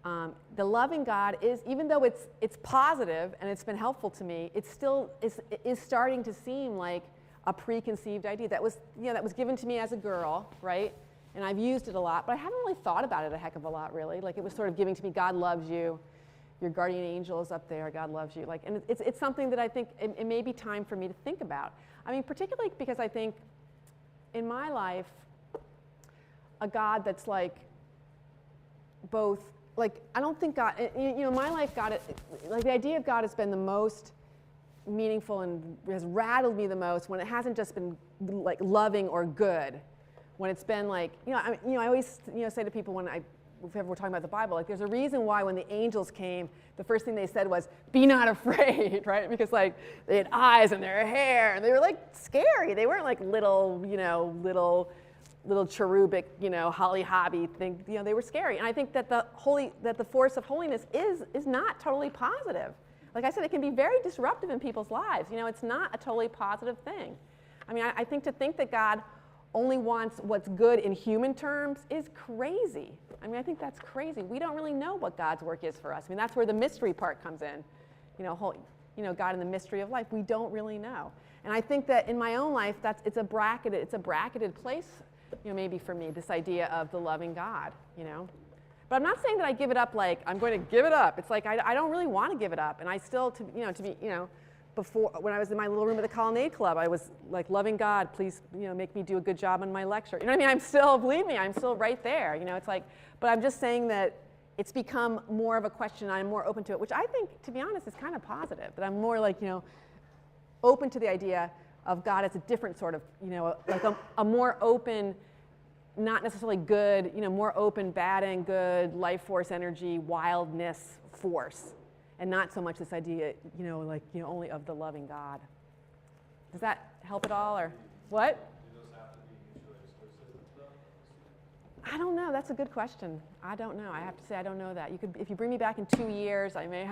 The loving God is, even though it's positive and it's been helpful to me, it still is starting to seem like a preconceived idea that was given to me as a girl, right? And I've used it a lot, but I haven't really thought about it a heck of a lot, really. Like it was sort of giving to me, God loves you, your guardian angel is up there, God loves you. Like, and it's something that I think it may be time for me to think about. Particularly because I think in my life, a God that's like both, like I don't think God, my life God, like the idea of God has been the most meaningful and has rattled me the most when it hasn't just been like loving or good. When it's been like, I always say to people if ever we're talking about the Bible, like there's a reason why when the angels came, the first thing they said was, "Be not afraid," right? Because like they had eyes in their hair and they were like scary. They weren't like little cherubic, holly hobby thing. They were scary. And I think that the force of holiness is not totally positive. Like I said, it can be very disruptive in people's lives. It's not a totally positive thing. I think to think that God only wants what's good in human terms is crazy. I mean, I think that's crazy. We don't really know what God's work is for us. I mean, that's where the mystery part comes in. God in the mystery of life. We don't really know. And I think that in my own life, it's a bracketed place, maybe for me, this idea of the loving God, But I'm not saying that I give it up like I'm going to give it up. It's like I don't really want to give it up. And I still, before, when I was in my little room at the Colonnade Club, I was like, loving God, please, make me do a good job on my lecture. You know what I mean? Believe me, I'm still right there. It's like, but I'm just saying that it's become more of a question. I'm more open to it, which I think, to be honest, is kind of positive. That I'm more like, open to the idea of God as a different sort of, like a more open, not necessarily good, more open, bad and good, life force, energy, wildness force, and not so much this idea, only of the loving God. Does that help at all, or what? Do those have to be mutually exclusive, though? I don't know. That's a good question. I don't know. I have to say I don't know that. If you bring me back in 2 years, I may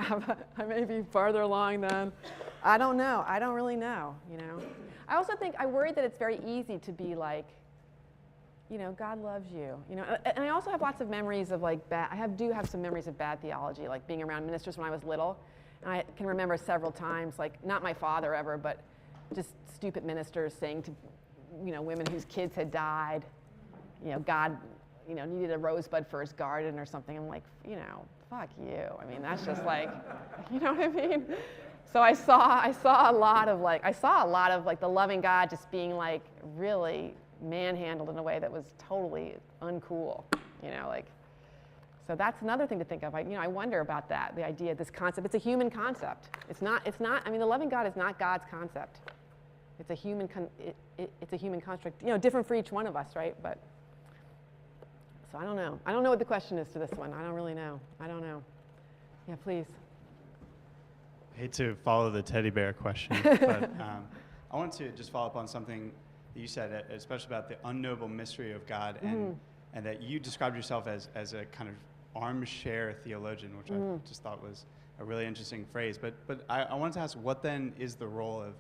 be farther along then. I don't know. I don't really know. I also think I worry that it's very easy to be like, God loves you. And I also have lots of memories of like bad. Do have some memories of bad theology, like being around ministers when I was little. And I can remember several times, like not my father ever, but just stupid ministers saying to, women whose kids had died, God, needed a rosebud for his garden or something. I'm like, fuck you. I mean, that's just like, you know what I mean? So I saw a lot of like the loving God just being like really manhandled in a way that was totally uncool, So that's another thing to think of. I wonder about that. The idea, this concept. It's a human concept. It's not. I mean, the loving God is not God's concept. It's a human. It's a human construct. Different for each one of us, right? But. So I don't know. I don't know what the question is to this one. I don't really know. I don't know. Yeah, please. I hate to follow the teddy bear question, but I want to just follow up on something that you said, especially about the unknowable mystery of God, and that you described yourself as a kind of armchair theologian, which I just thought was a really interesting phrase. But I wanted to ask, what then is the role of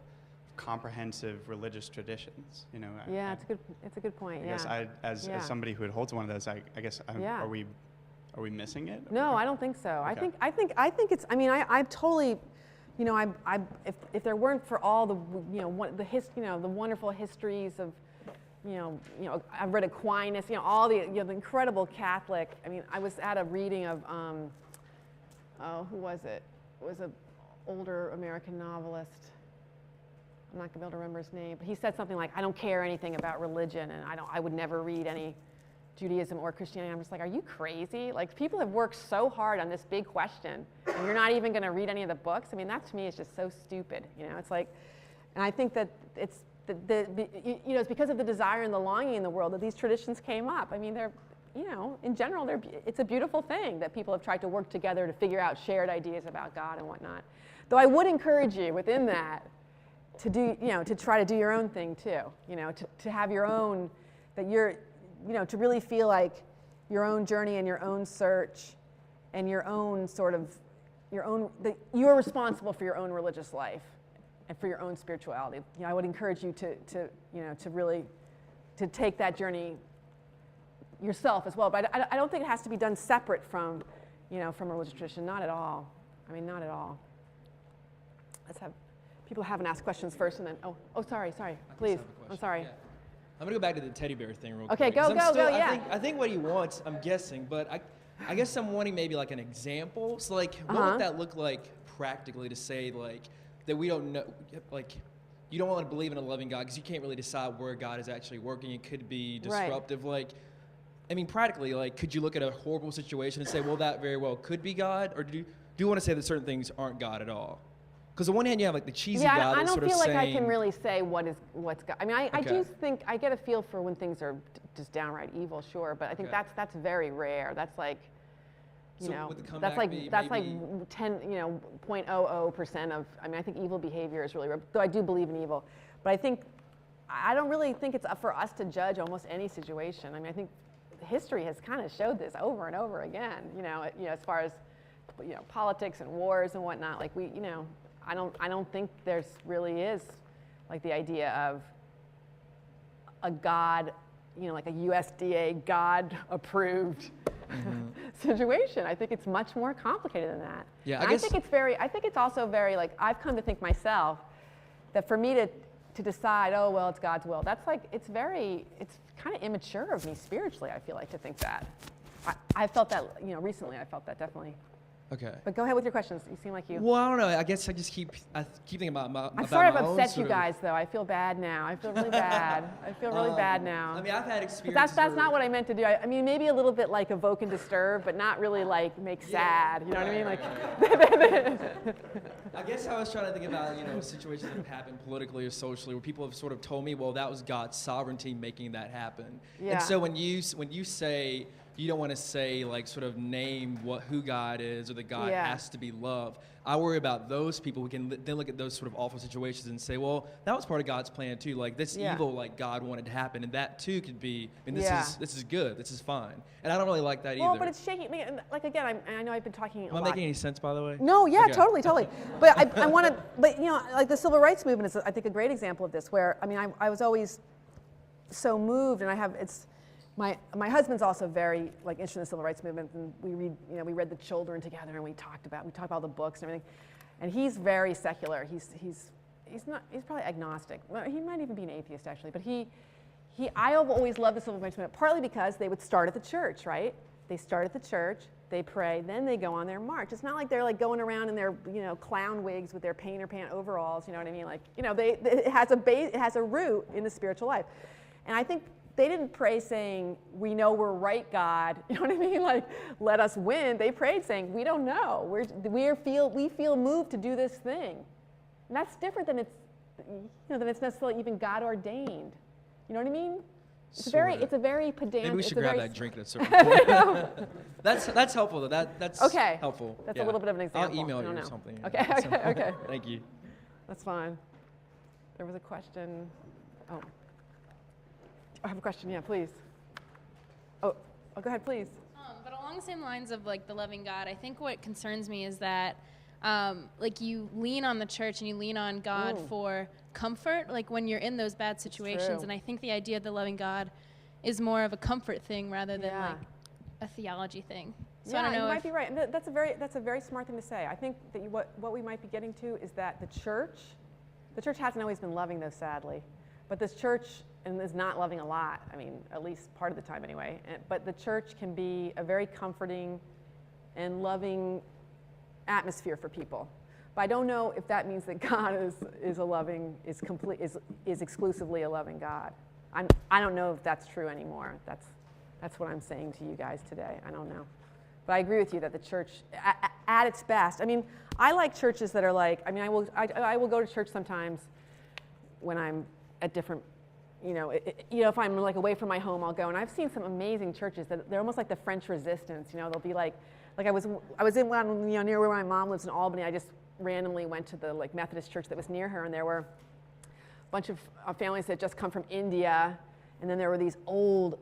comprehensive religious traditions? Yeah, it's a good point. I guess as somebody who would hold to one of those, I guess are we missing it? No, I don't think so. Okay. I think it's. I mean, I totally. If there weren't for all the the wonderful histories of I've read Aquinas, all the the incredible Catholic. I mean, I was at a reading of who was it? It was an older American novelist. I'm not gonna be able to remember his name, but he said something like, "I don't care anything about religion, and I would never read any Judaism or Christianity." I'm just like, are you crazy? Like, people have worked so hard on this big question, and you're not even going to read any of the books? I mean, that to me is just so stupid. It's like, and I think that it's it's because of the desire and the longing in the world that these traditions came up. I mean, they're, in general, it's a beautiful thing that people have tried to work together to figure out shared ideas about God and whatnot. Though I would encourage you within that to do, to try to do your own thing too. To have your own, that you're, to really feel like your own journey and your own search and your own that you're responsible for your own religious life and for your own spirituality. I would encourage you to really take that journey yourself as well. But I don't think it has to be done separate from a religious tradition. Not at all. I mean, not at all. Let's have people haven't asked questions first, and then sorry, please. I'm sorry. Yeah. I'm gonna go back to the teddy bear thing real quick. Okay, go, yeah. I think what he wants, I'm guessing, but I guess I'm wanting maybe like an example. So like, what would that look like practically to say like that we don't know, like you don't want to believe in a loving God because you can't really decide where God is actually working. It could be disruptive. Right. Like, I mean, practically, like, could you look at a horrible situation and say, well, that very well could be God, or do you want to say that certain things aren't God at all? Because on one hand, you have like the cheesy God I that's don't sort of feel like saying, I can really say what's God. I mean, I do think I get a feel for when things are just downright evil, sure, but I think that's very rare. That's like, that's like 0.00% of. I mean, I think evil behavior is really rare. Though I do believe in evil, but I don't really think it's up for us to judge almost any situation. I mean, I think history has kind of showed this over and over again. As far as politics and wars and whatnot. Like I don't think there's really is like the idea a God, like a USDA God-approved situation. I think it's much more complicated than that. Yeah, And I think it's also very, like, I've come to think myself that for me to decide, oh, well, it's God's will, that's like, it's kind of immature of me spiritually, I feel like, to think that. I felt that, recently I felt that definitely. Okay. But go ahead with your questions. You seem like you. Well, I don't know. I guess I just keep thinking about I'm sorry I've my own upset you sort of- guys, though. I feel bad now. I feel really bad. I feel really bad now. I mean, I've had But experiences. that's not what I meant to do. I mean, maybe a little bit like evoke and disturb, but not really like make sad. You know what I mean? Like. I guess I was trying to think about, situations that have happened politically or socially where people have sort of told me, well, that was God's sovereignty making that happen. Yeah. And so when you say you don't want to say, like, sort of name who God is or that God has to be love, I worry about those people who can then look at those sort of awful situations and say, well, that was part of God's plan too. Like, this evil, like, God wanted to happen, and that too could be. This is good. This is fine. And I don't really like that either. Well, but it's shaky. Like, again, I know I've been talking a lot. Am I making any sense, by the way? No, yeah, Okay. totally. But I want to. But like the civil rights movement is, I think, a great example of this. Where I was always so moved, and my husband's also very like interested in the civil rights movement, and we read The Children together, and we talked about all the books and everything. And he's very secular. He's probably agnostic. Well, he might even be an atheist actually. But I have always loved the civil rights movement, partly because they would start at the church, right? They start at the church, they pray, then they go on their march. It's not like they're like going around in their clown wigs with their painter pant overalls. You know what I mean? Like it has a root in the spiritual life, and I think. They didn't pray saying, we know we're right, God. You know what I mean? Like, let us win. They prayed saying, we don't know. We feel moved to do this thing. And that's different than it's necessarily even God ordained. You know what I mean? It's a very pedantic. Maybe we should grab that drink at a certain point. That's helpful though. That's okay. helpful. That's a little bit of an example. I'll email you or something. Okay. Thank you. That's fine. There was a question. Oh. I have a question, yeah, please. Oh, go ahead, please. But along the same lines of like the loving God, I think what concerns me is that like you lean on the church and you lean on God for comfort, like when you're in those bad situations. And I think the idea of the loving God is more of a comfort thing rather than like a theology thing. So I don't know. You might be right. And that's a very smart thing to say. I think that what we might be getting to is that the church hasn't always been loving, though, sadly, but this church is not loving a lot. I mean, at least part of the time anyway. But the church can be a very comforting and loving atmosphere for people. But I don't know if that means that God is exclusively a loving God. I don't know if that's true anymore. That's what I'm saying to you guys today. I don't know. But I agree with you that the church, at its best, I mean, I like churches that are like, I mean, I will go to church sometimes when I'm at different, if I'm like away from my home, I'll go. And I've seen some amazing churches that they're almost like the French Resistance. They'll be like I was in one, near where my mom lives in Albany. I just randomly went to the like Methodist church that was near her, and there were a bunch of families that had just come from India, and then there were these old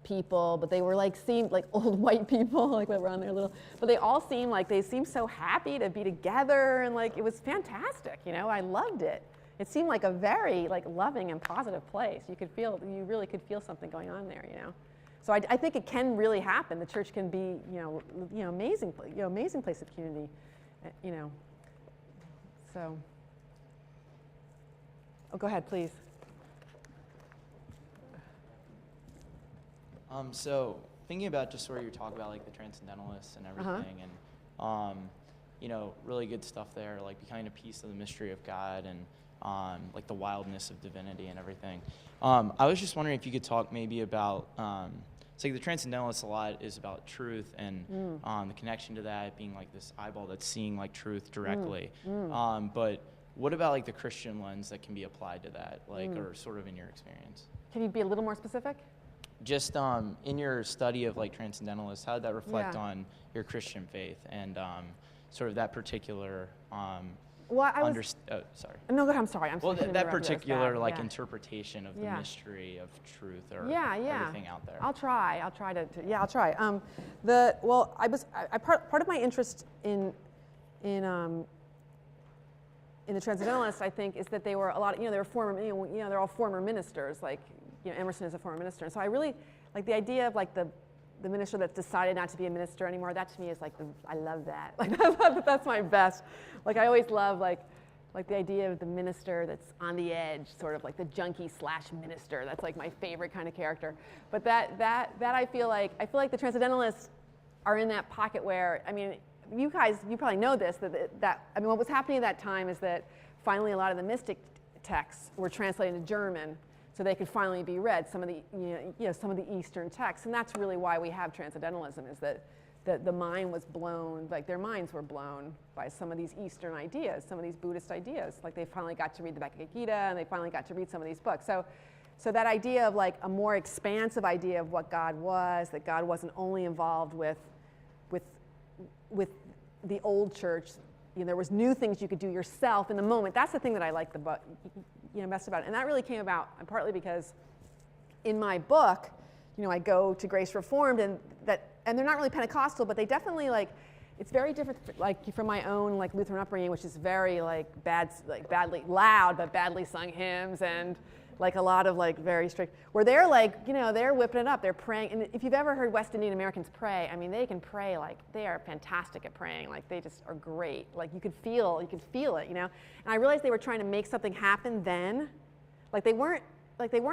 people, but they were seemed like old white people, like that were on their little, but they all seemed so happy to be together, and it was fantastic. I loved it. It seemed like a very loving and positive place. You really could feel something going on there. So I think it can really happen. The church can be amazing place of community. So. Oh, go ahead, please. So thinking about just sort of your talk about the transcendentalists and everything, and really good stuff there, becoming a piece of the mystery of God and the wildness of divinity and everything. I was just wondering if you could talk maybe about the transcendentalists a lot is about truth and the connection to that being this eyeball that's seeing truth directly. But what about the Christian lens that can be applied to that, or sort of in your experience? Can you be a little more specific? Just in your study of transcendentalists, how did that reflect on your Christian faith and sort of that particular? Sorry. No, go ahead. I'm sorry. That particular interpretation of the mystery of truth or everything out there. I'll try to. Yeah, I'll try. Part of my interest in in the Transcendentalists, I think, is that they were a lot. They were former. They're all former ministers. Like, Emerson is a former minister, and so I really like the idea of like the minister that's decided not to be a minister anymore. That to me is like I love that. Like that's my best. Like I always love like the idea of the minister that's on the edge, sort of like the junkie / minister. That's like my favorite kind of character. But that I feel like the Transcendentalists are in that pocket where, I mean, you probably know this, that what was happening at that time is that finally a lot of the mystic texts were translated into German so they could finally be read, some of the Eastern texts. And that's really why we have Transcendentalism, is that the mind was blown, like their minds were blown by some of these Eastern ideas, some of these Buddhist ideas. Like they finally got to read the Bhagavad Gita, and they finally got to read some of these books. So that idea of like a more expansive idea of what God was, that God wasn't only involved with the old church, there was new things you could do yourself in the moment. That's the thing that I like the book, best about it. And that really came about partly because in my book, I go to Grace Reformed, and they're not really Pentecostal, but they definitely it's very different, like from my own like Lutheran upbringing, which is very badly loud but badly sung hymns, and like a lot of like very strict, where they're like, they're whipping it up, they're praying. And if you've ever heard West Indian Americans pray, I mean, they can pray like, they are fantastic at praying, like they just are great. Like you could feel it, And I realized they were trying to make something happen then. Like they weren't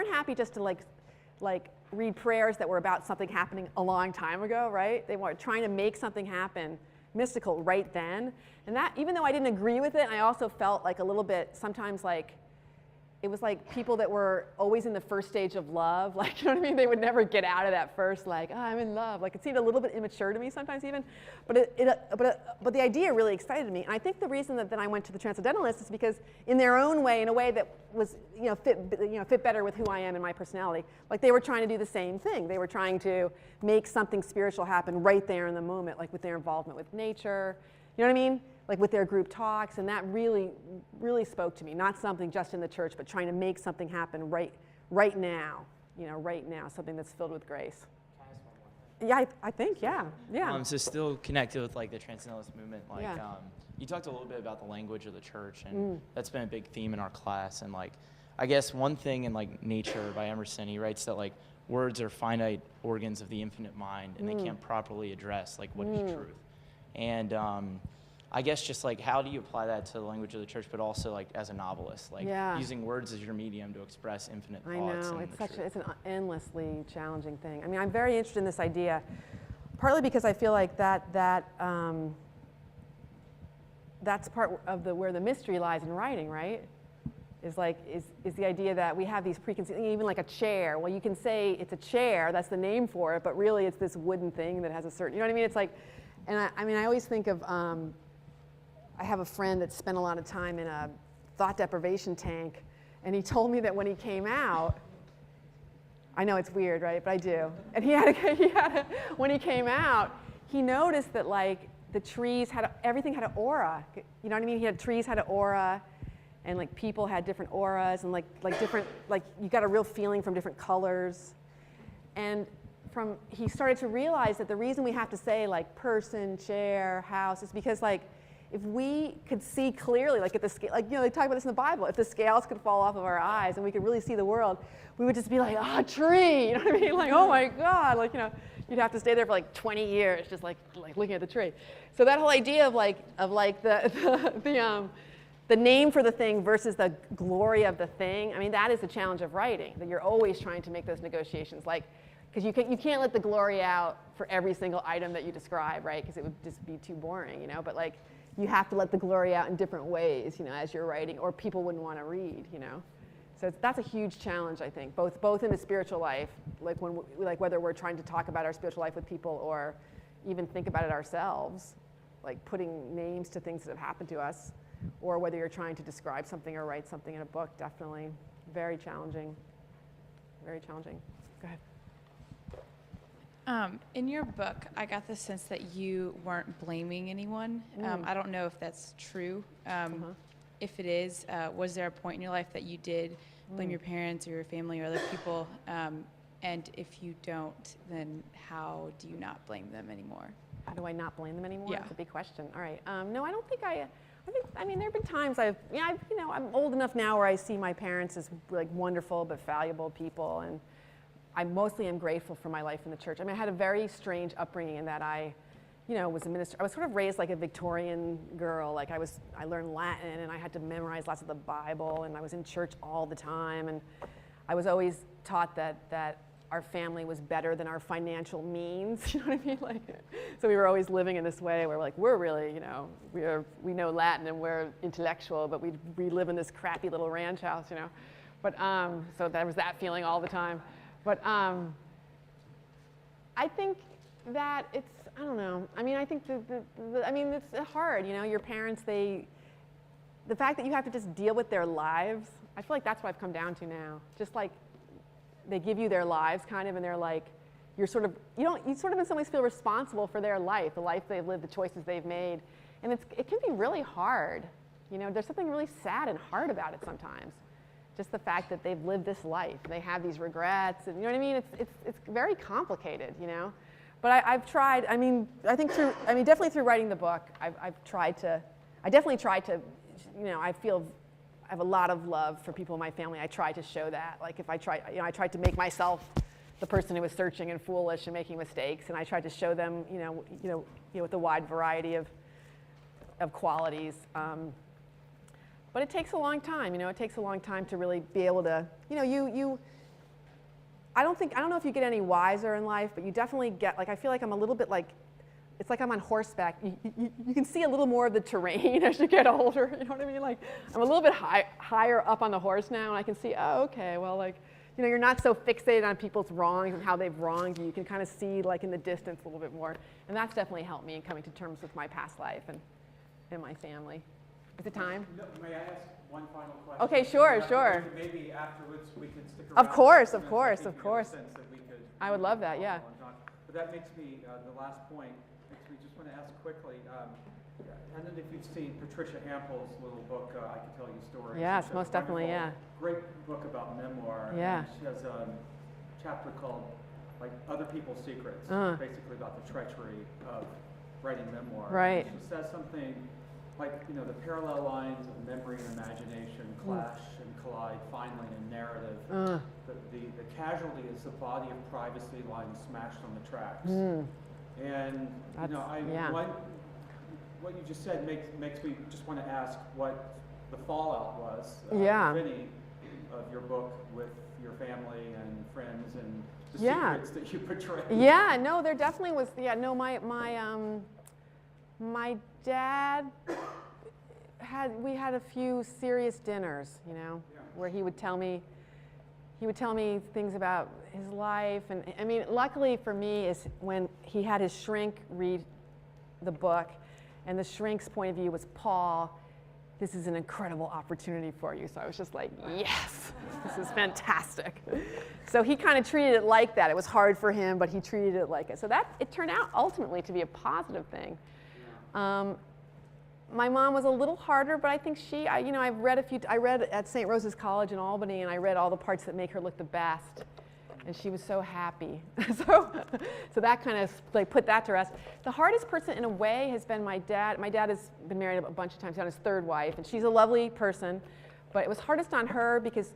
happy just to like read prayers that were about something happening a long time ago, right? They were trying to make something happen mystical right then. And that, even though I didn't agree with it, I also felt like a little bit sometimes like, it was like people that were always in the first stage of love, like, you know what I mean? They would never get out of that first, like, oh, I'm in love. Like, it seemed a little bit immature to me sometimes even, but the idea really excited me. And I think the reason that then I went to the Transcendentalists is because in their own way, in a way that was, fit better with who I am and my personality, like they were trying to do the same thing. They were trying to make something spiritual happen right there in the moment, like with their involvement with nature, you know what I mean? Like with their group talks, and that really, really spoke to me. Not something just in the church, but trying to make something happen right now. Right now, something that's filled with grace. Can I ask one more thing? Yeah, I think, yeah. So still connected with like the Transcendentalist movement, like Yeah. You talked a little bit about the language of the church, and that's been a big theme in our class. And like, I guess one thing in like Nature by Emerson, he writes that like words are finite organs of the infinite mind, and they can't properly address like what is truth. And I guess just like how do you apply that to the language of the church, but also like as a novelist, like using words as your medium to express infinite thoughts. I know, it's an endlessly challenging thing. I mean, I'm very interested in this idea, partly because I feel like that's part of where the mystery lies in writing, right? Is the idea that we have these preconceived, even like a chair. Well, you can say it's a chair, that's the name for it, but really it's this wooden thing that has a certain, you know what I mean? It's like, and I always think of, I have a friend that spent a lot of time in a thought deprivation tank, and he told me that when he came out, I know it's weird, right? But I do. And when he came out, he noticed that like the trees everything had an aura. You know what I mean? Trees had an aura, and like people had different auras, and like different, like you got a real feeling from different colors. And he started to realize that the reason we have to say like person, chair, house is because like if we could see clearly, like at the scale, like they talk about this in the Bible, if the scales could fall off of our eyes and we could really see the world, we would just be like, tree, you know what I mean? Like, oh my God, like you'd have to stay there for like 20 years just like looking at the tree. So that whole idea of the name for the thing versus the glory of the thing, I mean, that is the challenge of writing, that you're always trying to make those negotiations, like, because you can't let the glory out for every single item that you describe, right? Because it would just be too boring, but like you have to let the glory out in different ways, as you're writing, or people wouldn't want to read, So that's a huge challenge, I think, both in the spiritual life, like whether we're trying to talk about our spiritual life with people or even think about it ourselves, like putting names to things that have happened to us, or whether you're trying to describe something or write something in a book, definitely very challenging, very challenging. Go ahead. In your book, I got the sense that you weren't blaming anyone. I don't know if that's true. If it is, was there a point in your life that you did blame your parents or your family or other people? And if you don't, then how do you not blame them anymore? How do I not blame them anymore? Yeah. That's a big question. All right. No, I don't think I I mean, there have been times I'm old enough now where I see my parents as like wonderful but valuable people, and I mostly am grateful for my life in the church. I mean, I had a very strange upbringing in that I was a minister. I was sort of raised like a Victorian girl. Like I learned Latin, and I had to memorize lots of the Bible, and I was in church all the time, and I was always taught that our family was better than our financial means. You know what I mean? Like, so we were always living in this way where we're really, we know Latin and we're intellectual, but we live in this crappy little ranch house, But so there was that feeling all the time. But I think that I don't know. I mean, I think it's hard. Your parents, the fact that you have to just deal with their lives. I feel like that's what I've come down to now. Just like they give you their lives, kind of, and they're like, you sort of in some ways feel responsible for their life, the life they've lived, the choices they've made, and it can be really hard. There's something really sad and hard about it sometimes. Just the fact that they've lived this life, they have these regrets, and you know what I mean. It's very complicated, But I've tried. I mean, definitely through writing the book, I've tried to. I definitely tried to. I have a lot of love for people in my family. I try to show that. Like if I tried to make myself the person who was searching and foolish and making mistakes, and I tried to show them, with a wide variety of qualities. But it takes a long time. It takes a long time to really be able to, I don't know if you get any wiser in life, but you definitely get, I feel like I'm a little bit like, it's like I'm on horseback. You can see a little more of the terrain as you get older. You know what I mean? Like I'm a little bit higher up on the horse now, and I can see, oh, okay, well, you're not so fixated on people's wrongs and how they've wronged you. You can kind of see, in the distance a little bit more. And that's definitely helped me in coming to terms with my past life and my family. Is it time? No, may I ask one final question? Okay, sure. Maybe afterwards we can stick around. Of course. I would love that, yeah. But that makes me, the last point, makes me just want to ask quickly, I don't know if you've seen Patricia Hampel's little book, I Can Tell You Stories. Yes, most definitely, yeah. Great book about memoir. Yeah. And she has a chapter called, Other People's Secrets, basically about the treachery of writing memoir. Right. And she says something the parallel lines of memory and imagination clash and collide finally in narrative. The casualty is the body of privacy lying smashed on the tracks. And what you just said makes me just want to ask what the fallout was, if any, of your book with your family and friends and the secrets that you portrayed. Yeah, no, there definitely was. Yeah, no, my dad we had a few serious dinners, where he would tell me things about his life. And I mean, luckily for me is when he had his shrink read the book, and the shrink's point of view was, Paul, this is an incredible opportunity for you. So I was just like, yes, this is fantastic. So he kind of treated it like that. It was hard for him, but he treated it like it. So it turned out ultimately to be a positive thing. My mom was a little harder, but I think I read at St. Rose's College in Albany, and I read all the parts that make her look the best. And she was so happy. so that kind of put that to rest. The hardest person in a way has been my dad. My dad has been married a bunch of times, he's on his third wife, and she's a lovely person. But it was hardest on her because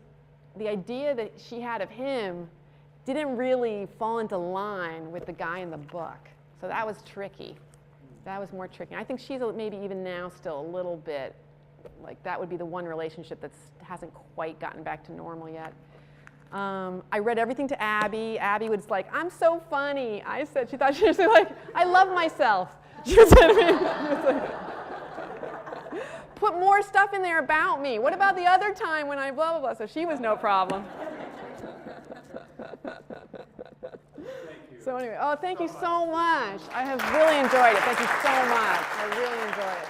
the idea that she had of him didn't really fall into line with the guy in the book. So that was tricky. That was more tricky. I think she's maybe even now still a little bit, that would be the one relationship that hasn't quite gotten back to normal yet. I read everything to Abby. Abby was like, I'm so funny. She thought she was like, I love myself. She was like, put more stuff in there about me. What about the other time when I blah, blah, blah? So she was no problem. So anyway, thank you so much. I have really enjoyed it. Thank you so much. I really enjoyed it.